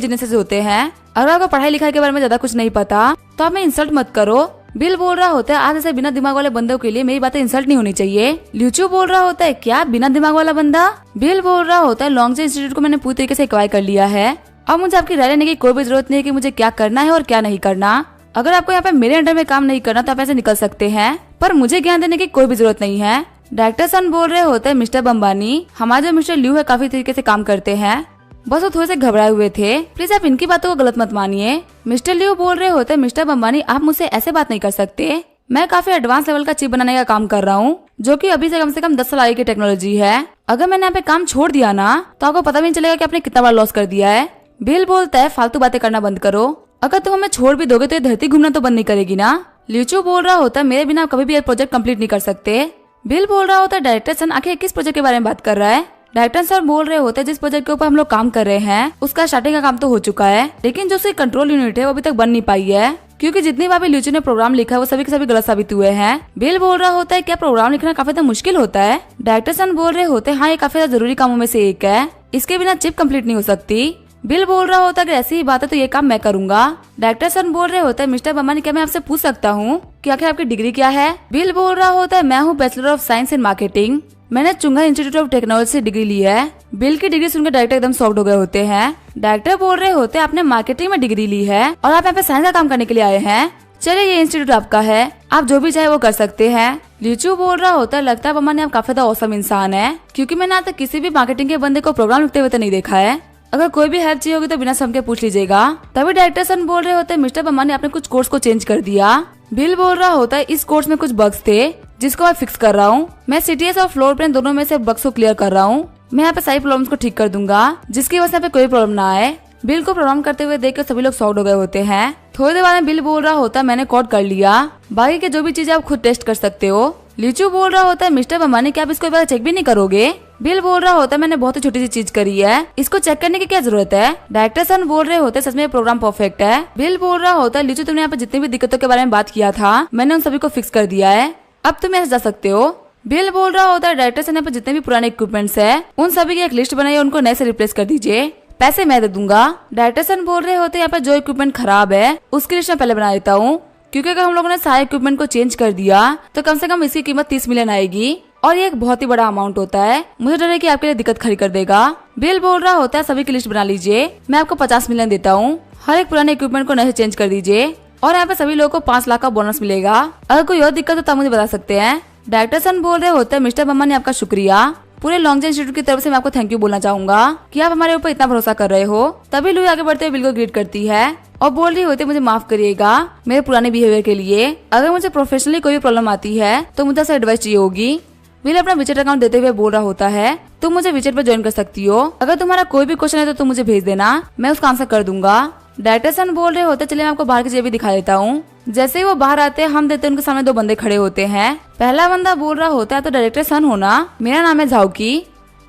जीनियस होते हैं, अगर आपको पढ़ाई लिखाई के बारे में ज्यादा कुछ नहीं पता तो आप मैं इंसल्ट मत करो। बिल बोल रहा होता है आज ऐसे बिना दिमाग वाले बंदों के लिए मेरी बातें इंसल्ट नहीं होनी चाहिए। ल्यूचू बोल रहा होता है क्या बिना दिमाग वाला बंदा? बिल बोल रहा होता है लॉन्गजिंग इंस्टीट्यूट को मैंने पूरी तरीके से एक्वायर कर लिया है, अब मुझे आपकी राय लेने की कोई भी जरूरत नहीं है कि मुझे क्या करना है और क्या नहीं करना। अगर आपको यहाँ पे मेरे अंडर में काम नहीं करना तो आप ऐसे निकल सकते हैं, पर मुझे ज्ञान देने की कोई भी जरूरत नहीं है। डायरेक्टर सन बोल रहे होते हैं मिस्टर बम्बानी, हमारे जो मिस्टर ल्यू है काफी तरीके से काम करते हैं, बस वो थोड़े से घबराए हुए थे, प्लीज आप इनकी बातों को गलत मत मानिए। मिस्टर ल्यू बोल रहे होते हैं मिस्टर बम्बानी, आप मुझसे ऐसे बात नहीं कर सकते, मैं काफी एडवांस लेवल का चिप बनाने का काम कर रहा हूँ, जो कि अभी से कम 10 साल आगे की टेक्नोलॉजी है। अगर मैंने यहाँ पे काम छोड़ दिया ना तो आपको पता भी नहीं चलेगा कि आपने कितना बड़ा लॉस कर दिया है। बिल बोलता है फालतू बातें करना बंद करो, अगर तुम हमें छोड़ भी दोगे तो ये धरती घूमना तो बंद नहीं करेगी ना। ल्यूचू बोल रहा होता है मेरे बिना आप कभी भी ये प्रोजेक्ट कंप्लीट नहीं कर सकते। बिल बोल रहा होता है डायरेक्टर सन आखिर किस प्रोजेक्ट के बारे में बात कर रहा है। डायरेक्टर सर बोल रहे होते हैं जिस प्रोजेक्ट के ऊपर हम लोग काम कर रहे हैं उसका स्टार्टिंग का काम तो हो चुका है, लेकिन जो उसकी कंट्रोल यूनिट है वो अभी तक बन नहीं पाई है, क्योंकि जितनी बार भी ल्यूचू ने प्रोग्राम लिखा है वो सभी के सभी गलत साबित हुए हैं। बिल बोल रहा होता है क्या प्रोग्राम लिखना काफी ज्यादा मुश्किल होता है। डायरेक्टर सन बोल रहे होते हैं हाँ ये काफी ज्यादा जरूरी कामों में से एक है, इसके बिना चिप कंप्लीट नहीं हो सकती। बिल बोल रहा होता है अगर ऐसी ही बात है तो ये काम मैं करूंगा। डायरेक्टर सन बोल रहे होते हैं मिस्टर बम्बानी क्या मैं आपसे पूछ सकता हूँ कि आखिर आपकी डिग्री क्या है। बिल बोल रहा होता है मैं हूँ bachelor of science in marketing, मैंने चुंगा इंस्टीट्यूट ऑफ टेक्नोलॉजी से डिग्री ली है। बिल की डिग्री सुनकर डायरेक्टर एकदम शॉक्ड हो गए होते हैं। डायरेक्टर बोल रहे होते हैं आपने मार्केटिंग में डिग्री ली है और आप यहाँ पे साइंस का काम करने के लिए आए हैं, चलिए ये इंस्टीट्यूट आपका है, आप जो भी चाहे वो कर सकते हैं। ल्यूचू बोल रहा होता है लगता है बम्बानी आप काफी ज्यादा औसम इंसान है, क्योंकि मैंने आज तक किसी भी मार्केटिंग के बंदे को प्रोग्राम लिखते हुए तो नहीं देखा है, अगर कोई भी हेल्प चाहिए होगी तो बिना समझे पूछ लीजिएगा। तभी डायरेक्टर सन बोल रहे होते हैं मिस्टर बम्बानी आपने कुछ कोर्स को चेंज कर दिया। बिल बोल रहा होता है इस कोर्स में कुछ बग्स थे जिसको मैं फिक्स कर रहा हूँ, मैं सीटीएस और फ्लोर प्लान दोनों में से बग्स को क्लियर कर रहा हूँ, मैं यहाँ पे सारी प्रॉब्लम्स को ठीक कर दूंगा जिसकी वजह से यहाँ पे कोई प्रॉब्लम ना आए। बिल को प्रोग्राम करते हुए देख कर सभी लोग शॉक्ड हो गए होते हैं। थोड़ी देर बाद में बिल बोल रहा होता है मैंने कोड कर लिया, बाकी के जो भी चीजें आप खुद टेस्ट कर सकते हो। ल्यूचू बोल रहा होता है मिस्टर बम्बानी क्या आप इसको एक बार चेक भी नहीं करोगे। बिल बोल रहा होता है मैंने बहुत ही छोटी सी चीज करी है, इसको चेक करने की क्या जरूरत है। डायरेक्टर सन बोल रहे होते सच में प्रोग्राम परफेक्ट है। बिल बोल रहा होता है ल्यूचू तुमने यहाँ पे जितनी भी दिक्कतों के बारे में बात किया था मैंने उन सभी को फिक्स कर दिया है, अब तुम यहाँ जा सकते हो। बिल बोल रहा होता है डायरेक्टर सन यहाँ पे जितने भी पुराने इक्विपमेंट्स है उन सभी की एक लिस्ट बनाइए, उनको नए से रिप्लेस कर दीजिए, पैसे मैं दे दूंगा। डायरेक्टर सन बोल रहे होते हैं यहाँ पे जो इक्विपमेंट खराब है उसकी लिस्ट मैं पहले बना देता हूँ, क्योंकि अगर हम लोगों ने सारे इक्विपमेंट को चेंज कर दिया तो कम से कम इसकी कीमत 30 मिलियन आएगी और ये एक बहुत ही बड़ा अमाउंट होता है, मुझे डर है कि आपके लिए दिक्कत खड़ी कर देगा। बिल बोल रहा होता है सभी की लिस्ट बना लीजिए, मैं आपको 50 मिलियन देता हूँ, हर एक पुराने इक्विपमेंट को नए से चेंज कर दीजिए और यहाँ पे सभी लोगों को 5 लाख का बोनस मिलेगा। अगर कोई और दिक्कत हो तो मुझे बता सकते हैं। डायरेक्टर सन बोल रहे होते हैं मिस्टर बम्बानी आपका शुक्रिया, पूरे लॉन्गजन इंस्टीट्यूट की तरफ से मैं आपको थैंक यू बोलना चाहूंगा कि आप हमारे ऊपर इतना भरोसा कर रहे हो। तभी लुई आगे बढ़ते हुए बिल को ग्रीट करती है और बोल रही होती है मुझे माफ करिएगा मेरे पुराने बिहेवियर के लिए, अगर मुझे प्रोफेशनली कोई भी प्रॉब्लम आती है तो मुझे ऐसा एडवाइस चाहिए होगी। बिल अपना विचेट अकाउंट देते हुए बोल रहा होता है तुम मुझे विचेट पर ज्वाइन कर सकती हो, अगर तुम्हारा कोई भी क्वेश्चन है तो तुम मुझे भेज देना, मैं उसका आंसर कर दूंगा। डायरेक्टर सन बोल रहे होते चलिए मैं आपको बाहर की चीजें भी दिखा देता हूँ। जैसे ही वो बाहर आते हैं हम देते उनके सामने 2 बंदे खड़े होते हैं। पहला बंदा बोल रहा होता है तो डायरेक्टर सन होना, मेरा नाम है झाओकी,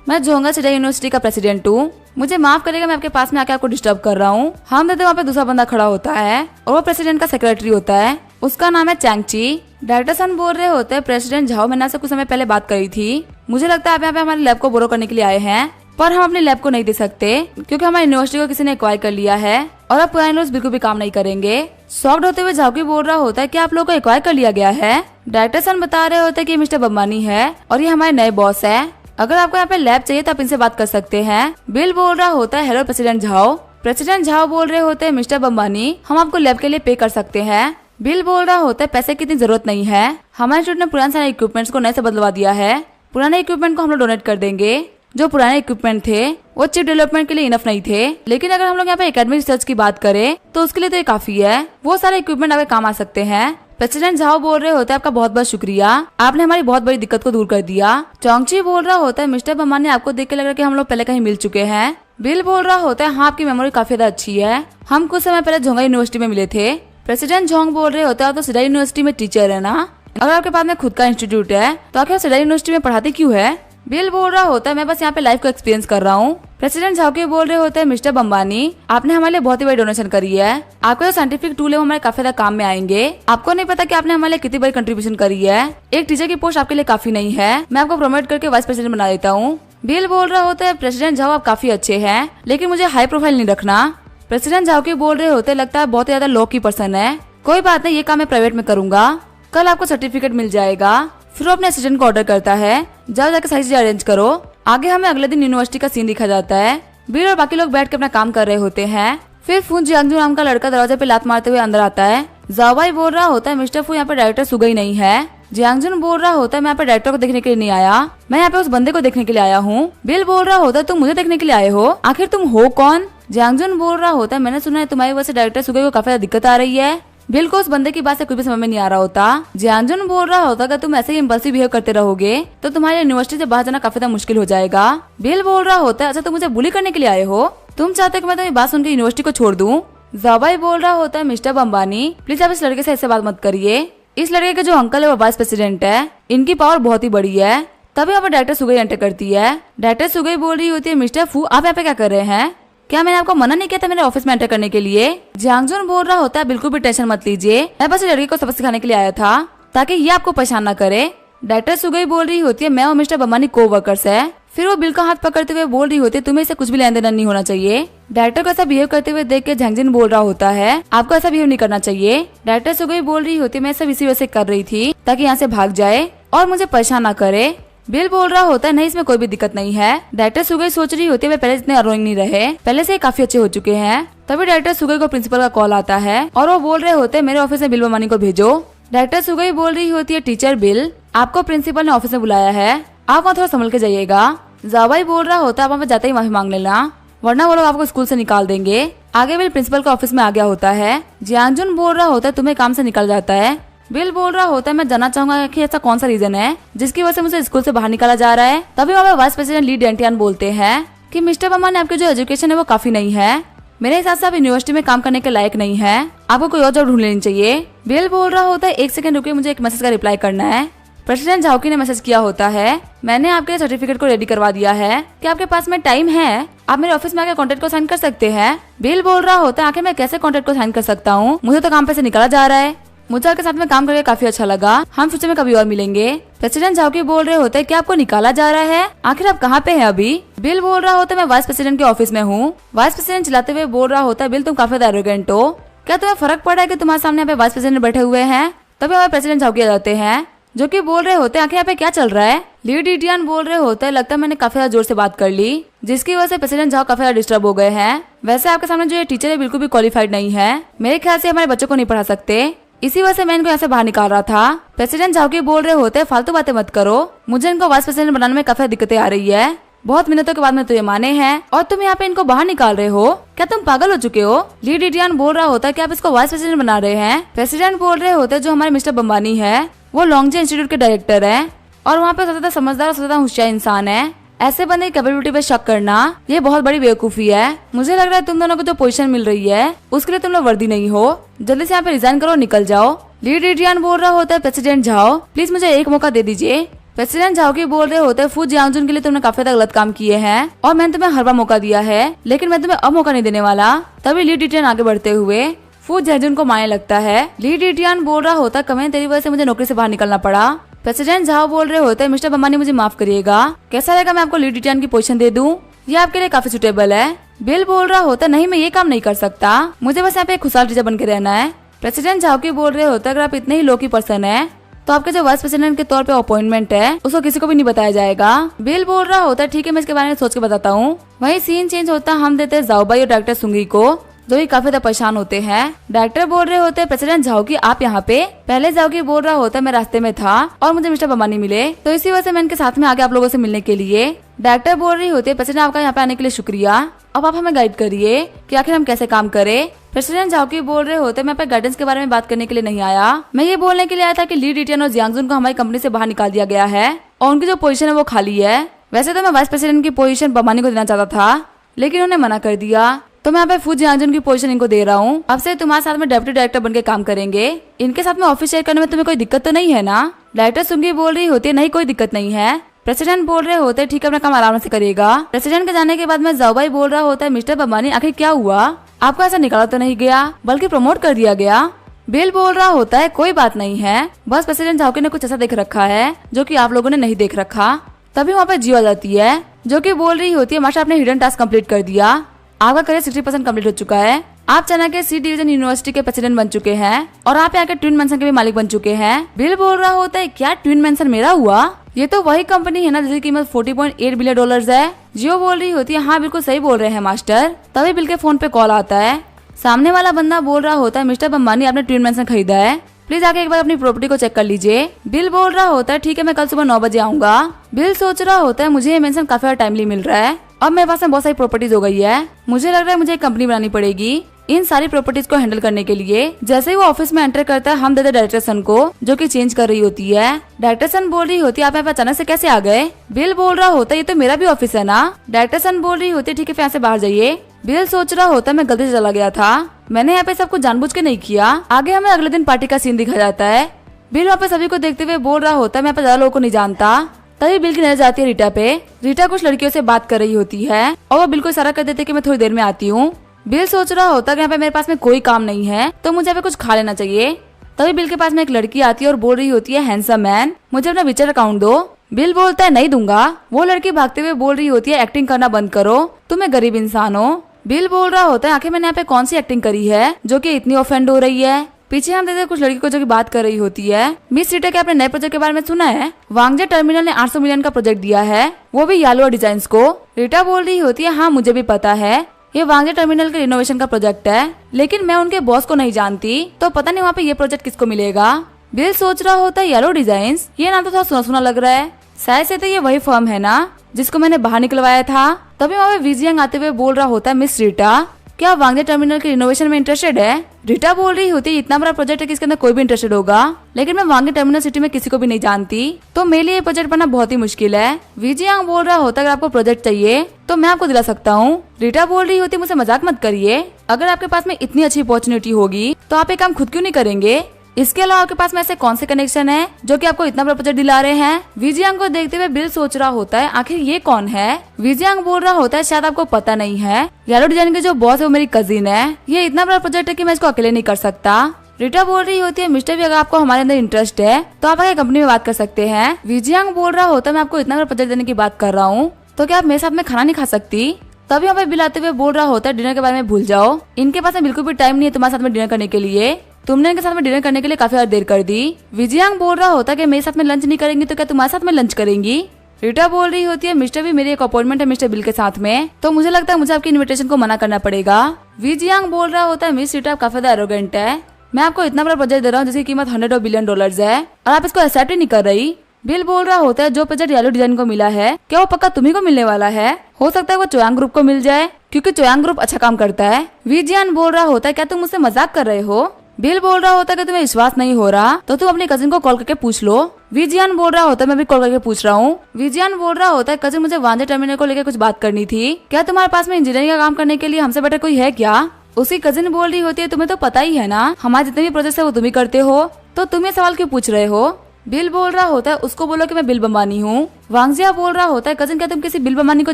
मैं जोंगा चिड़ा यूनिवर्सिटी का प्रेसिडेंट हूँ, मुझे माफ करेगा मैं आपके पास में आके आपको डिस्टर्ब कर रहा हूँ। हम देते वहाँ पे दूसरा बंदा खड़ा होता है और वो प्रेसिडेंट का सेक्रेटरी होता है, उसका नाम है चैंगची। डायरेक्टर सन बोल रहे होते हैं प्रेसिडेंट झाओ मैंने आपसे कुछ समय पहले बात करी थी, मुझे लगता है आप यहाँ पे हमारे लैब को बोरो करने के लिए आए हैं, पर हम अपने लैब को नहीं दे सकते क्योंकि हमारी यूनिवर्सिटी को किसी ने एक्वायर कर लिया है और अब पुराने रूल्स बिल्कुल भी काम नहीं करेंगे। शॉक्ड होते हुए झाओकी बोल रहा होता है कि आप लोगों को एक्वायर कर लिया गया है। डायरेक्टर सन बता रहे होते हैं कि मिस्टर बम्बानी है और ये हमारे नए बॉस है, अगर आपको यहाँ पे लैब चाहिए तो आप इनसे बात कर सकते हैं। बिल बोल रहा होता है hello president Zhao. President Zhao बोल रहे होते हैं मिस्टर बम्बानी हम आपको लैब के लिए पे कर सकते हैं। बिल बोल रहा होता है पैसे की इतनी जरूरत नहीं है, हमारे इंस्टीट्यूट ने पुराने सारे इक्विपमेंट्स को नए से बदलवा दिया है, पुराने इक्विपमेंट को हम लोग डोनेट कर देंगे। जो पुराने इक्विपमेंट थे वो चिप डेवलपमेंट के लिए इनफ नहीं थे, लेकिन अगर हम लोग यहाँ पे एकेडमिक रिसर्च की बात करें तो उसके लिए तो ये काफी है, वो सारे इक्विपमेंट आपके काम आ सकते हैं। प्रेसिडेंट झाओ बोल रहे होते हैं आपका बहुत बहुत शुक्रिया, आपने हमारी बहुत बड़ी दिक्कत को दूर कर दिया। चौंगची बोल रहा होता है मिस्टर बम्बानी आपको देख के लग रहा है कि हम लोग पहले कहीं मिल चुके हैं। बिल बोल रहा होता है हाँ आपकी मेमोरी काफी ज्यादा अच्छी है, हम कुछ समय पहले झोंगा यूनिवर्सिटी में मिले थे। प्रेसिडेंट झोंग बोल रहे होते हैं आप तो सिडा यूनिवर्सिटी में टीचर है ना, अगर आपके पास में खुद का इंस्टीट्यूट है तो आखिर सिडा यूनिवर्सिटी में पढ़ाते क्यों है। बिल बोल रहा होता है मैं बस यहाँ पे लाइफ को एक्सपीरियंस कर रहा हूँ। प्रेसिडेंट झाओकी बोल रहे होते हैं मिस्टर बम्बानी आपने हमारे लिए बहुत ही बड़ी डोनेशन करी है, आपका जो साइंटिफिक टूल है वो हमारे काफी ज्यादा काम में आएंगे, आपको नहीं पता कि आपने हमारे लिए कितनी बड़ी कंट्रीब्यूशन करी है, एक टीचर की पोस्ट आपके लिए काफी नहीं है, मैं आपको प्रमोट करके वाइस प्रेसिडेंट बना देता हूँ। बिल बोल रहा होता है प्रेसिडेंट झाओ आप काफी अच्छे हैं लेकिन मुझे हाई प्रोफाइल नहीं रखना। प्रेसिडेंट झाओकी बोल रहे होते लगता है बहुत ज्यादा लो की पर्सन है, कोई बात नहीं ये काम मैं प्राइवेट में करूंगा, कल आपको सर्टिफिकेट मिल जाएगा। फिर वो अपने असिस्टेंट को ऑर्डर करता है जाओ जाके सारी चीजें अरेंज करो। आगे हमें अगले दिन यूनिवर्सिटी का सीन दिखा जाता है, बिल और बाकी लोग बैठ के अपना काम कर रहे होते हैं। फिर फू जियांगजू नाम का लड़का दरवाजे पे लात मारते हुए अंदर आता है। जाओबाई बोल रहा होता है मिस्टर फू यहाँ पे डायरेक्टर सुगई नहीं है। जियांगजुन बोल रहा होता है मैं यहाँ पे डायरेक्टर को देखने के लिए नहीं आया, मैं यहाँ पे उस बंदे को देखने के लिए आया हूँ। बिल बोल रहा होता है तुम मुझे देखने के लिए आए हो, आखिर तुम हो कौन? जियांगजुन बोल रहा होता है मैंने सुना है तुम्हारी वजह से डायरेक्टर सुगई को काफी दिक्कत आ रही है। बिल को उस बंदे की बात से कुछ भी समझ में नहीं आ रहा होता। जियांगजुन बोल रहा होता अगर तुम ऐसे ही इम्पल्सिव बिहेव करते रहोगे तो तुम्हारी यूनिवर्सिटी से बाहर जाना काफी ज्यादा मुश्किल हो जाएगा। बिल बोल रहा होता है अच्छा तुम मुझे बुली करने के लिए आए हो, तुम चाहते कि मैं तुम्हारी बात सुनकर यूनिवर्सिटी को छोड़ दूं? जाओबाई बोल रहा होता है मिस्टर बम्बानी प्लीज आप इस लड़के से ऐसे बात मत करिए, इस लड़के के जो अंकल है वो वाइस प्रेसिडेंट है, इनकी पावर बहुत ही बड़ी है। तभी यहाँ पर डायरेक्टर सुगई एंटर करती है। डायरेक्टर सुगई बोल रही होती है मिस्टर फू आप यहाँ पे क्या कर रहे हैं, क्या मैंने आपको मना नहीं किया था मेरे ऑफिस में एंटर करने के लिए? जियांगजुन बोल रहा होता है बिल्कुल भी टेंशन मत लीजिए, मैं बस लड़की को सबक सिखाने के लिए आया था ताकि ये आपको परेशान न करे। डायरेक्टर सुगई बोल रही होती है मैं और मिस्टर बम्बानी को वर्कर्स है। फिर वो बिल का हाथ पकड़ते हुए बोल रही होती है तुम्हें इसे कुछ भी लेन देन नहीं होना चाहिए। डायरेक्टर को ऐसा बिहेव करते हुए देख के जियांगजिन बोल रहा होता है आपको ऐसा बिहेव नहीं करना चाहिए। डायरेक्टर सुगई बोल रही होती है मैं सब इसी वजह से कर रही थी ताकि यहाँ से भाग जाए और मुझे परेशान न करे। बिल बोल रहा होता है नहीं इसमें कोई भी दिक्कत नहीं है। डायरेक्टर सुगई सोच रही होती है वे पहले इतने अरोइंग नहीं रहे, पहले से काफी अच्छे हो चुके हैं। तभी डायरेक्टर सुगई को प्रिंसिपल का कॉल आता है और वो बोल रहे होते हैं मेरे ऑफिस में बिल बम्बानी को भेजो। डायरेक्टर सुगई बोल रही होती है टीचर बिल आपको प्रिंसिपल ने ऑफिस में बुलाया है, आप वहाँ थोड़ा संभल के जाइएगा। जाओबाई बोल रहा होता है आप वहाँ जाते ही माफी मांग लेना वरना वो लोग आपको स्कूल से निकाल देंगे। आगे बिल प्रिंसिपल के ऑफिस में आ गया होता है। जियांगजुन बोल रहा होता है तुम्हें काम से निकल जाता है। बिल बोल रहा होता है मैं जानना चाहूंगा कि ऐसा कौन सा रीजन है जिसकी वजह से मुझे स्कूल से बाहर निकाला जा रहा है। तभी वहाँ पे वाइस प्रेसिडेंट ली डेंटियान बोलते हैं कि मिस्टर बम्बानी आपकी जो एजुकेशन है वो काफी नहीं है, मेरे हिसाब से आप यूनिवर्सिटी में काम करने के लायक नहीं है, आपको कोई और जॉब ढूंढ लेनी चाहिए। बिल बोल रहा होता है एक सेकंड रुकिए मुझे एक मैसेज का रिप्लाई करना है। प्रेसिडेंट झाओकी ने मैसेज किया होता है मैंने आपके सर्टिफिकेट को रेडी करवा दिया है, क्या आपके पास में टाइम है, आप मेरे ऑफिस में आकर कॉन्ट्रैक्ट को साइन कर सकते हैं। बिल बोल रहा होता है आखिर मैं कैसे कॉन्ट्रैक्ट को साइन कर सकता हूँ, मुझे तो काम पे से निकाला जा रहा है, मुझे आपके साथ में काम करके काफी अच्छा लगा, हम फ्यूचर में कभी और मिलेंगे। प्रेसिडेंट झाओकी बोल रहे होते हैं क्या आपको निकाला जा रहा है, आखिर आप कहाँ पे हैं अभी? बिल बोल रहा होता है मैं वाइस प्रेसिडेंट के ऑफिस में हूँ। वाइस प्रेसिडेंट चिल्लाते हुए बोल रहा होता है बिल तुम काफी एरोगेंट हो, क्या तुम्हें फर्क पड़ा है कि तुम्हारे सामने यहाँ पे वाइस प्रेसिडेंट बैठे हुए हैं? तभी हमारे प्रेसिडेंट झाओकी आ जाते हैं जो कि बोल रहे होते हैं आखिर यहाँ पे क्या चल रहा है। ली डिटियान बोल रहे होते हैं लगता है मैंने काफी ज्यादा जोर से बात कर ली जिसकी वजह से प्रेसिडेंट झाओ काफी ज्यादा डिस्टर्ब हो गए हैं। वैसे आपके सामने जो ये टीचर है बिल्कुल भी क्वालिफाइड नहीं है, मेरे ख्याल से हमारे बच्चों को नहीं पढ़ा सकते, इसी वजह से मैं इनको यहाँ से बाहर निकाल रहा था। प्रेसिडेंट झाओकी बोल रहे होते हैं फालतू बातें मत करो, मुझे इनको वाइस प्रेसिडेंट बनाने में काफी दिक्कतें आ रही है, बहुत मिनटों के बाद में तो ये माने हैं और तुम यहाँ पे इनको बाहर निकाल रहे हो, क्या तुम पागल हो चुके हो? ली डिटियान बोल रहा होता है कि आप इसको वाइस प्रेसिडेंट बना रहे हैं। प्रेसिडेंट बोल रहे होते हैं जो हमारे मिस्टर बम्बानी है वो लॉन्गजे इंस्टीट्यूट के डायरेक्टर है और वहाँ पे सबसे समझदार और सबसे होशियार इंसान है, ऐसे बंदे की कैपेबिलिटी पे शक करना ये बहुत बड़ी बेवकूफी है। मुझे लग रहा है तुम दोनों को जो पोजीशन मिल रही है उसके लिए तुम लोग वर्दी नहीं हो, जल्दी से यहाँ पे रिजाइन करो निकल जाओ। ली डिटियान बोल रहा होता है प्रेसिडेंट झाओ प्लीज मुझे एक मौका दे दीजिए। प्रेसिडेंट झाओकी बोल रहे होते हैं फू जियांगजुन के लिए तुमने काफी ज्यादा गलत काम किए हैं और मैंने तुम्हें हर बार मौका दिया है लेकिन मैं तुम्हें अब मौका नहीं देने वाला। तभी ली डिटियान आगे बढ़ते हुए फू जियांगजुन को मारने लगता है। ली डिटियान बोल रहा होता है कमें तेरी वजह से मुझे नौकरी से बाहर निकलना पड़ा। प्रेसिडेंट झाओ बोल रहे होते हैं मिस्टर बम्बानी मुझे माफ करिएगा, कैसा रहेगा मैं आपको ली डिटियान की पोजीशन दे दूं, ये आपके लिए काफी सुटेबल है। बिल बोल रहा होता है नहीं मैं ये काम नहीं कर सकता, मुझे बस यहाँ पे एक खुशहाल टीचर बन के रहना है। प्रेसिडेंट झाओकी बोल रहे होते हैं अगर आप इतने ही लो की पर्सन है तो आपके जो वाइस प्रेसिडेंट के तौर पे अपॉइंटमेंट है उसको किसी को भी नहीं बताया जाएगा। बिल बोल रहा होता है ठीक है मैं इसके बारे में सोच के बताता हूँ। वही सीन चेंज होता हम देते हैं जाओबाई और डायरेक्टर सुंगी को जो ही काफी ज्यादा परेशान होते हैं। डायरेक्टर बोल रहे होते हैं प्रेसिडेंट झाओकी आप यहाँ पे, पहले झाओकी बोल रहा होता है मैं रास्ते में था और मुझे मिस्टर बम्बानी मिले तो इसी वजह से मैं इनके साथ में आगे आप लोगों से मिलने के लिए। डायरेक्टर बोल रही होती है प्रेसिडेंट आपका यहाँ पे आने के लिए शुक्रिया, अब आप हमें गाइड करिए कि आखिर हम कैसे काम करें। प्रेसिडेंट झाओकी बोल रहे होते मैं गाइडेंस के बारे में बात करने के लिए नहीं आया, मैं ये बोलने के लिए आया था कि ली डिटियान और जियांगजुन को हमारी कंपनी से बाहर निकाल दिया गया है और उनकी जो पोजीशन है वो खाली है। वैसे तो मैं वाइस प्रेसिडेंट की पोजीशन बम्बानी को देना चाहता था लेकिन उन्होंने मना कर दिया तो मैं यहाँ पे फू जियांगजुन की पोजीशन इनको दे रहा हूँ। अब से तुम्हारे साथ में डेप्यूटी डायरेक्टर बन के काम करेंगे, इनके साथ में ऑफिस शेयर करने में तुम्हें कोई दिक्कत तो नहीं है ना? डायरेक्टर सुंगी बोल रही होती है नहीं कोई दिक्कत नहीं है। प्रेसिडेंट बोल रहे होते ठीक है अपना काम आराम से करेगा। प्रेसिडेंट के जाने के बाद में जाओबाई बोल रहा होता है मिस्टर बम्बानी आखिर क्या हुआ, आपको ऐसा निकाला तो नहीं गया बल्कि प्रमोट कर दिया गया। बिल बोल रहा होता है कोई बात नहीं है, बस प्रेसिडेंट झाओकी ने कुछ ऐसा देख रखा है जो कि आप लोगों ने नहीं देख रखा। तभी वहाँ पे जियो आ जाती है जो कि बोल रही होती है मास्टर आपने हिडन टास्क कंप्लीट कर दिया, आपका करियर 60% कंप्लीट हो चुका है, आप चना के सी डिवीजन यूनिवर्सिटी के प्रेसिडेंट बन चुके हैं और आप यहाँ के ट्विन मेंशन के भी मालिक बन चुके हैं। बिल बोल रहा होता है क्या ट्विन मेंशन मेरा हुआ, ये तो वही कंपनी है ना जिसकी कीमत $40.8 बिलियन है। जियो बोल रही होती है हाँ बिल्कुल सही बोल रहे हैं मास्टर। तभी बिल के फोन पे कॉल आता है। सामने वाला बंदा बोल रहा होता है मिस्टर अंबानी आपने ट्विन मैंशन खरीदा है, प्लीज आके एक बार अपनी प्रॉपर्टी को चेक कर लीजिए। बिल बोल रहा होता है ठीक है मैं कल सुबह 9 बजे आऊंगा। बिल सोच रहा होता है मुझे ये मेंशन काफी टाइमली मिल रहा है, अब मेरे पास में बहुत सारी प्रॉपर्टीज हो गई है, मुझे लग रहा है मुझे एक कंपनी बनानी पड़ेगी इन सारी प्रॉपर्टीज को हैंडल करने के लिए। जैसे ही वो ऑफिस में एंटर करता है हम देते डायरेक्टर सन को जो कि चेंज कर रही होती है। डायरेक्टर सन बोल रही होती है आप यहाँ पे अचानक से कैसे आ गए। बिल बोल रहा होता है ये तो मेरा भी ऑफिस है ना। डायरेक्टर सन बोल रही होती है ठीक है यहाँ से बाहर जाइए। बिल सोच रहा होता है मैं गलती से चला गया था, मैंने यहाँ पे सब कुछ जानबूझ के नहीं किया। आगे हमें अगले दिन पार्टी का सीन दिखा जाता है। बिल वहाँ पे सभी को देखते हुए बोल रहा होता है मैं यहाँ पे ज्यादा लोगों को नहीं जानता। तभी बिल की नजर जाती है रीटा पे। रीटा कुछ लड़कियों से बात कर रही होती है और वो बिल्कुल इशारा कर देते हैं कि मैं थोड़ी देर में आती हूँ। बिल सोच रहा होता है कि यहाँ पे मेरे पास में कोई काम नहीं है तो मुझे यहाँ पे कुछ खा लेना चाहिए। तभी बिल के पास में एक लड़की आती है और बोल रही होती है हैंडसम मैन मुझे अपना विचर अकाउंट दो। बिल बोलता है नहीं दूंगा। वो लड़की भागते हुए बोल रही होती है एक्टिंग करना बंद करो, तुम एक गरीब इंसान हो। बिल बोल रहा होता है आखिर मैंने यहाँ पे कौन सी एक्टिंग करी है जो कि इतनी ऑफेंड हो रही है। पीछे हम देखते हैं कुछ लड़की को जो की बात कर रही होती है मिस रीटा के अपने नए प्रोजेक्ट के बारे में सुना है। वांगजे टर्मिनल ने 800 मिलियन का प्रोजेक्ट दिया है, वो भी येलो डिजाइन को। रीटा बोल रही होती है हाँ मुझे भी पता है ये वांगजे टर्मिनल के रिनोवेशन का प्रोजेक्ट है, लेकिन मैं उनके बॉस को नहीं जानती तो पता नहीं वहाँ पे ये प्रोजेक्ट किसको मिलेगा। बिल सोच रहा होता है येलो डिजाइन ये नाम तो थोड़ा सुना सुना लग रहा है, शायद से तो ये वही फर्म है ना जिसको मैंने बाहर निकलवाया था। तभी वहाँ पे विजियंग आते हुए बोल रहा होता है मिस रीटा क्या वांगजे टर्मिनल के रिनोवेशन में इंटरेस्टेड है। रीटा बोल रही होती है इतना बड़ा प्रोजेक्ट है कि इसके अंदर कोई भी इंटरेस्टेड होगा, लेकिन मैं वांगजे टर्मिनल सिटी में किसी को भी नहीं जानती तो मेरे लिए ये प्रोजेक्ट बनना बहुत ही मुश्किल है। विजियंग बोल रहा होता है अगर आपको प्रोजेक्ट चाहिए तो मैं आपको दिला सकता हूँ। रीटा बोल रही होती है मुझसे मजाक मत करिए, अगर आपके पास में इतनी अच्छी अपॉर्चुनिटी होगी तो आप ये काम खुद क्यों नहीं करेंगे। इसके अलावा आपके पास में ऐसे कौन से कनेक्शन है जो कि आपको इतना बड़ा प्रोजेक्ट दिला रहे हैं। विजियांग को देखते हुए बिल सोच रहा होता है आखिर ये कौन है। विजियांग बोल रहा होता है शायद आपको पता नहीं है येलो डिजाइन के जो बॉस है वो मेरी कजिन है, ये इतना बड़ा प्रोजेक्ट है कि मैं इसको अकेले नहीं कर सकता। रीटा बोल रही होती है मिस्टर भी अगर आपको हमारे अंदर इंटरेस्ट है तो आप आगे कंपनी में बात कर सकते हैं। विजियांग बोल रहा होता है मैं आपको इतना बड़ा प्रोजेक्ट देने की बात कर रहा हूँ तो क्या आप मेरे साथ में खाना नहीं खा सकती। तभी यहाँ पे बिल आते हुए बोल रहा होता है डिनर के बारे में भूल जाओ, इनके पास में बिल्कुल भी टाइम नहीं है तुम्हारे साथ में डिनर करने के लिए, तुमने इनके साथ में डिनर करने के लिए काफी देर कर दी। विजियांग बोल रहा होता है कि मेरे साथ में लंच नहीं करेंगी तो क्या तुम्हारे साथ में लंच करेंगी। रीटा बोल रही होती है मिस्टर भी मेरी एक अपॉइंटमेंट है मिस्टर बिल के साथ में तो मुझे लगता है मुझे आपकी इनविटेशन को मना करना पड़ेगा। विजियांग बोल रहा होता है मिस रीटा काफी ज्यादा एरोगेंट है, मैं आपको इतना बड़ा प्रोजेक्ट दे रहा हूँ जिसकी कीमत $100 बिलियन है और आप इसको एक्सेप्ट ही नहीं कर रही। बिल बोल रहा होता है जो प्रोजेक्ट येलो डिजाइन को मिला है क्या वो पक्का तुम्ही को मिलने वाला है, हो सकता है वो चोयांग ग्रुप को मिल जाए क्योंकि चोयांग ग्रुप अच्छा काम करता है। विजियांग बोल रहा होता है क्या तुम मुझसे मजाक कर रहे हो। बिल बोल रहा होता है कि तुम्हें विश्वास नहीं हो रहा तो तुम अपनी कजिन को कॉल करके पूछ लो। विजियांग बोल रहा होता है मैं भी कॉल करके पूछ रहा हूँ। विजियांग बोल रहा होता है कजिन मुझे वांगजे टर्मिनल को लेकर कुछ बात करनी थी, क्या तुम्हारे पास में इंजीनियरिंग का काम करने के लिए हमसे बेटर कोई है क्या। उसकी कजिन बोल रही होती है तुम्हें तो पता ही है ना हमारे जितने भी प्रोजेक्ट है वो तुम ही करते हो तो तुम ये सवाल क्यों पूछ रहे हो। बिल बोल रहा होता है उसको बोलो कि मैं बिल बम्बानी हूँ। वांगजिया बोल रहा होता है कजिन क्या तुम किसी बिल बम्बानी को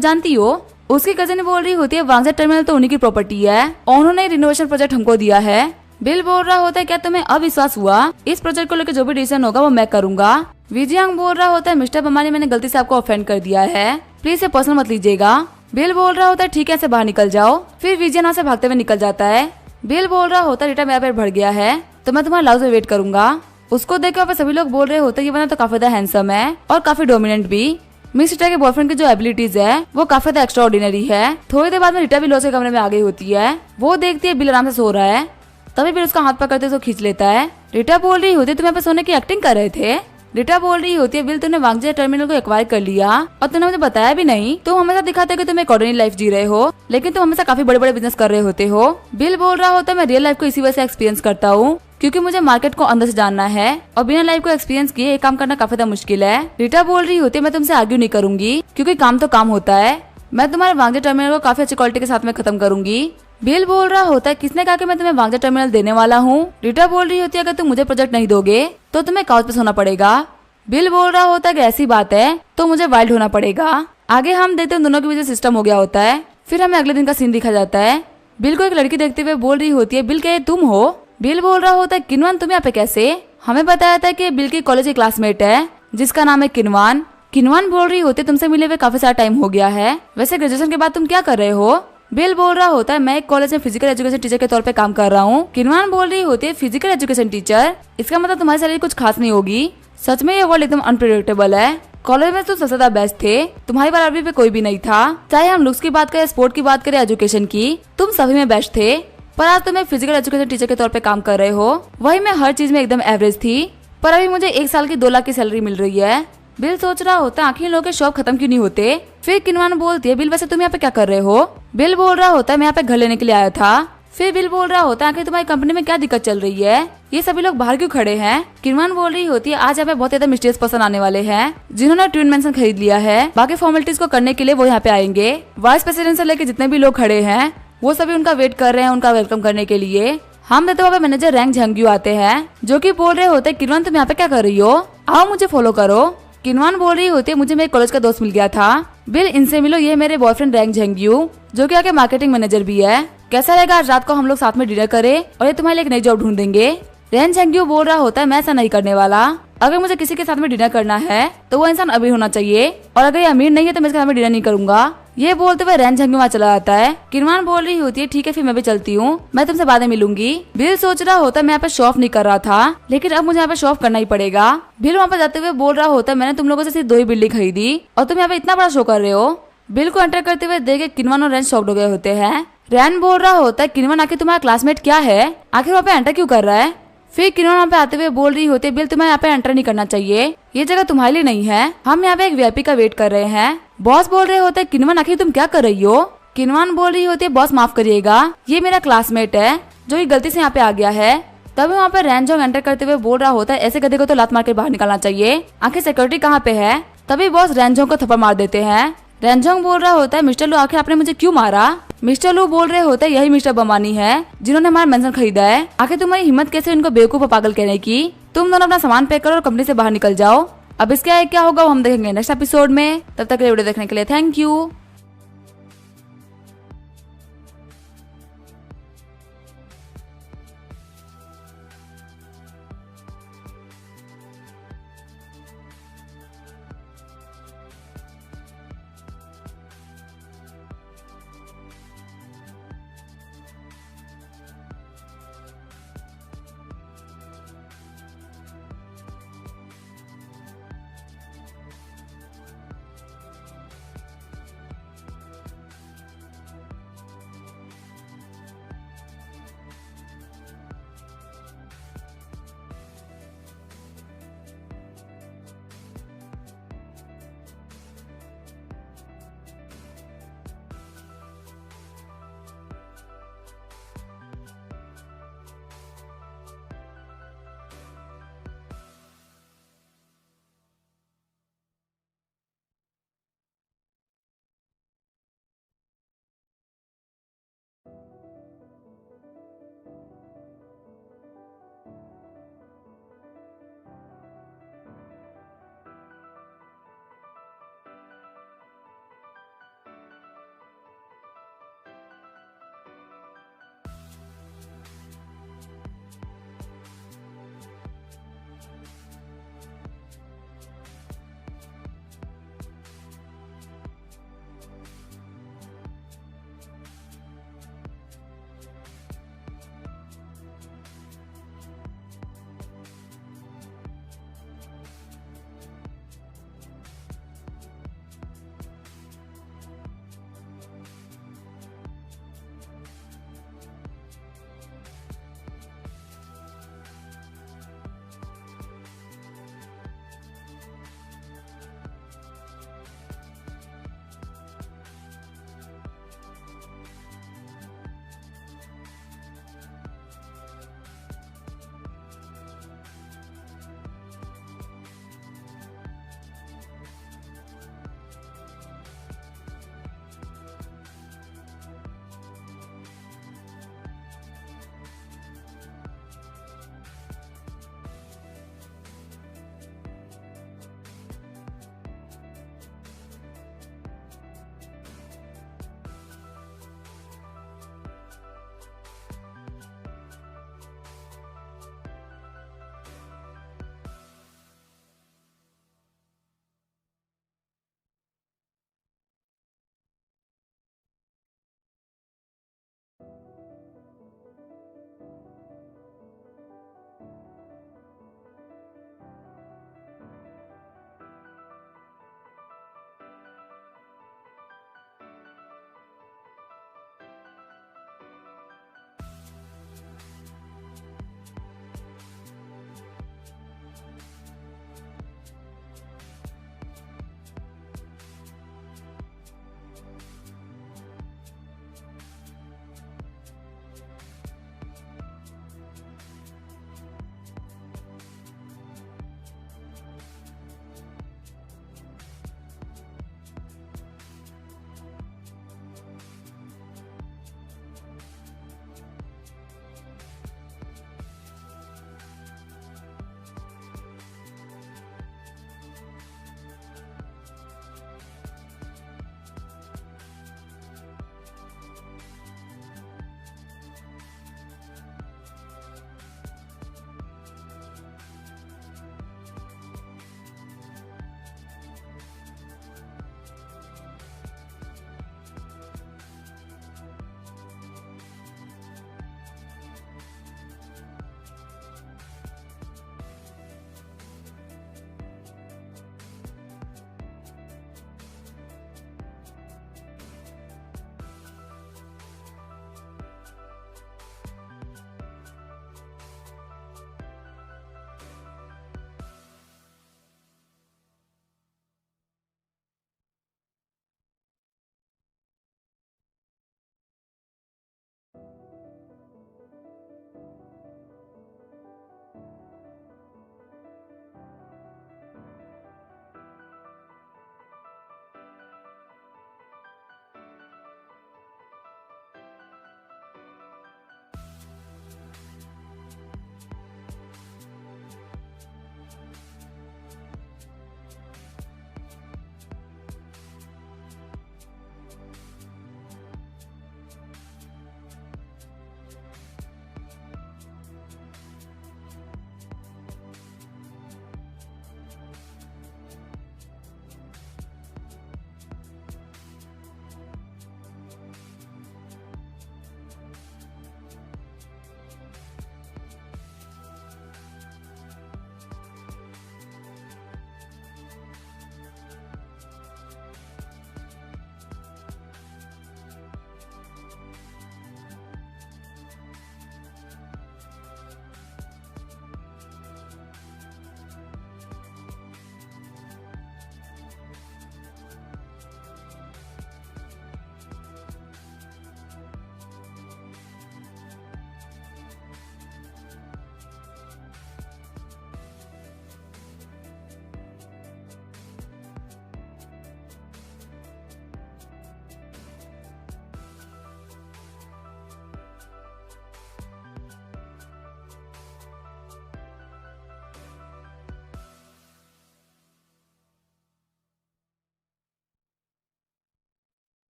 जानती हो। उसकी कजिन बोल रही होती है वांगजे टर्मिनल तो उन्हीं की प्रॉपर्टी है और उन्होंने रिनोवेशन प्रोजेक्ट हमको दिया है। बिल बोल रहा होता है क्या तुम्हें अविश्वास हुआ, इस प्रोजेक्ट को लेकर जो भी डिसीजन होगा वो मैं करूंगा। विजियांग बोल रहा होता है मिस्टर बम्बानी मैंने गलती से आपको ऑफेंड कर दिया है, प्लीज इसे पर्सनल मत लीजिएगा। बिल बोल रहा होता है ठीक है ऐसे बाहर निकल जाओ। फिर विजियांग से भागते हुए निकल जाता है। बिल बोल रहा होता है रीटा मेरा पेट भर गया है तो मैं तुम्हारे लाउज में वेट करूंगा। उसको देख के सभी लोग बोल रहे होते ये बना तो काफी ज्यादा हैंडसम है और काफी डोमिनेंट भी। मिस रीटा के बॉयफ्रेंड की जो एबिलिटीज है वो काफी ज्यादा एक्स्ट्रा ऑर्डिनरी है। थोड़ी देर बाद में रीटा भी लॉस के कमरे में आ गई होती है, वो देखती है बिल आराम से सो रहा है तभी बिल उसका हाथ पकड़ते उसको खींच लेता है। रीटा बोल रही होती है तुम यहाँ पे सोने की एक्टिंग कर रहे थे। रीटा बोल रही होती है बिल तुमने वांगजे टर्मिनल को एक्वायर कर लिया और तुमने मुझे बताया भी नहीं, तुम हमेशा दिखाते हो कि तुम एक ऑर्डिनरी लाइफ जी रहे हो लेकिन तुम हमेशा काफी बड़े बड़े बिजनेस कर रहे होते हो। बिल बोल रहा होता है मैं रियल लाइफ को इसी वजह से एक्सपीरियंस करता हूँ क्योंकि मुझे मार्केट को अंदर से जानना है और बिना लाइफ को एक्सपीरियंस किए काम करना काफी ज्यादा मुश्किल है। रीटा बोल रही होती है मैं तुमसे आर्ग्यू नहीं करूंगी क्योंकि काम तो काम होता है, मैं तुम्हारे वांगजे टर्मिनल को काफी अच्छी क्वालिटी के साथ में खत्म करूंगी। बिल बोल रहा होता है किसने कहा कि मैं तुम्हें वांगजे टर्मिनल देने वाला हूँ। रीटा बोल रही होती है अगर तुम मुझे प्रोजेक्ट नहीं दोगे तो तुम्हें काउच पे सोना पड़ेगा। बिल बोल रहा होता है कि ऐसी बात है तो मुझे वाइल्ड होना पड़ेगा। आगे हम देखते हैं दोनों के बीच सिस्टम हो गया होता है। फिर हमें अगले दिन का सीन दिखा जाता है। बिल को एक लड़की देखते हुए बोल रही होती है बिल क्या ये तुम हो। बिल बोल रहा होता है किनवान तुम यहाँ पे कैसे, हमें बताया था कि बिल की कॉलेज की क्लासमेट है जिसका नाम है किनवान। किनवान बोल रही होती है तुमसे मिले हुए काफी सारा टाइम हो गया है, वैसे ग्रेजुएशन के बाद तुम क्या कर रहे हो। बिल बोल रहा होता है मैं एक कॉलेज में फिजिकल एजुकेशन टीचर के तौर पे काम कर रहा हूँ। किनवान बोल रही होती है फिजिकल एजुकेशन टीचर, इसका मतलब तुम्हारी सैलरी कुछ खास नहीं होगी। सच में ये वर्ल्ड एकदम अनप्रेडिक्टेबल है। कॉलेज में तुम सबसे ज्यादा बेस्ट थे, तुम्हारी बराबरी पे कोई भी नहीं था। चाहे हम लुक्स की बात करें, स्पोर्ट की बात करें, एजुकेशन की, तुम सभी में बेस्ट थे। पर आज तुम एक फिजिकल एजुकेशन टीचर के तौर पे काम कर रहे हो। वही मैं हर चीज में एकदम एवरेज थी, पर अभी मुझे 1 साल की 2 लाख की सैलरी मिल रही है। बिल सोच रहा होता आखिर लोगों के शौक खत्म क्यों नहीं होते। फिर किनवान बोलती है, बिल वैसे तुम यहाँ पे क्या कर रहे हो। बिल बोल रहा होता है, मैं यहाँ पे घर लेने के लिए आया था। फिर बिल बोल रहा होता है, आखिर तुम्हारी कंपनी में क्या दिक्कत चल रही है, ये सभी लोग बाहर क्यों खड़े हैं। किनवान बोल रही होती है, आज यहाँ पे बहुत ज्यादा मिस्टीरियस पर्सन आने वाले हैं जिन्होंने ट्विन मेंशन खरीद लिया है। बाकी फॉर्मेलिटीज को करने के लिए वो यहाँ पे आएंगे। वाइस प्रेसिडेंट से लेके जितने भी लोग खड़े हैं वो सभी उनका वेट कर रहे हैं, उनका वेलकम करने के लिए। हम देते वहाँ पे मैनेजर रैंक झंग्यू आते हैं, जो कि बोल रहे होते हैं, किनवान तुम यहाँ पे क्या कर रही हो, आओ मुझे फॉलो करो। किनवान बोल रही होती है, मुझे मेरे कॉलेज का दोस्त मिल गया था, बिल इनसे मिलो, ये मेरे बॉयफ्रेंड रैंक झंग्यू, जो कि आगे मार्केटिंग मैनेजर भी है। कैसा रहेगा आज रात को हम लोग साथ में डिनर करें और ये तुम्हारे लिए एक नई जॉब ढूंढ देंगे। रैंक झंग्यू बोल रहा होता है, मैं ऐसा नहीं करने वाला। अगर मुझे किसी के साथ में डिनर करना है तो वो इंसान अमीर होना चाहिए, और अगर ये अमीर नहीं है तो मैं इसके साथ में डिनर नहीं करूंगा। ये बोलते हुए रैंक झंग्यू वहाँ चला जाता है। किनवान बोल रही होती है, ठीक है फिर मैं भी चलती हूँ, मैं तुमसे बाद में मिलूंगी। बिल सोच रहा होता है, मैं यहाँ पे शॉप नहीं कर रहा था, लेकिन अब मुझे यहाँ पे शॉप करना ही पड़ेगा। बिल वहाँ पे जाते हुए बोल रहा होता है, मैंने तुम लोगों से सिर्फ 2 ही बिल्डिंग खरीदी और तुम यहाँ पे इतना बड़ा शो कर रहे हो। बिल को एंटर करते हुए देख के किनवान और रैन शॉक्ड हो गए होते हैं। रैन बोल रहा होता है, किनवान आखिर तुम्हारा क्लासमेट क्या है, आखिर वहाँ पे एंटर क्यों कर रहा है। फिर किनवान वहाँ पे आते हुए बोल रही होती है, बिल तुम्हें यहाँ पे एंटर नहीं करना चाहिए, ये जगह तुम्हारे लिए नहीं है, हम यहाँ पे एक वीआईपी का वेट कर रहे हैं। बॉस बोल रहे होते हैं, किनवान आखिर तुम क्या कर रही हो। किनवान बोल रही होती है, बॉस माफ करिएगा, ये मेरा क्लासमेट है जो ये गलती से यहाँ पे आ गया है। तभी वहाँ पे रैनजोंग एंटर करते हुए बोल रहा होता है, ऐसे गधे को तो लात मार के बाहर निकालना चाहिए, आखिर सिक्योरिटी कहाँ पे है। तभी बॉस रैनजोंग को थप्पड़ मार देते हैं। रैनजोंग बोल रहा होता है, मिस्टर लू आखिर आपने मुझे क्यों मारा। मिस्टर लू बोल रहे होते हैं, यही मिस्टर बमानी है जिन्होंने हमारा मेंशन खरीदा है, आखिर तुम्हारी हिम्मत कैसे इनको बेवकूफ पागल कहने की। तुम दोनों अपना सामान पैक करो और कंपनी से बाहर निकल जाओ। अब इसके आगे क्या होगा वो हम देखेंगे नेक्स्ट एपिसोड में। तब तक वीडियो देखने के लिए थैंक यू।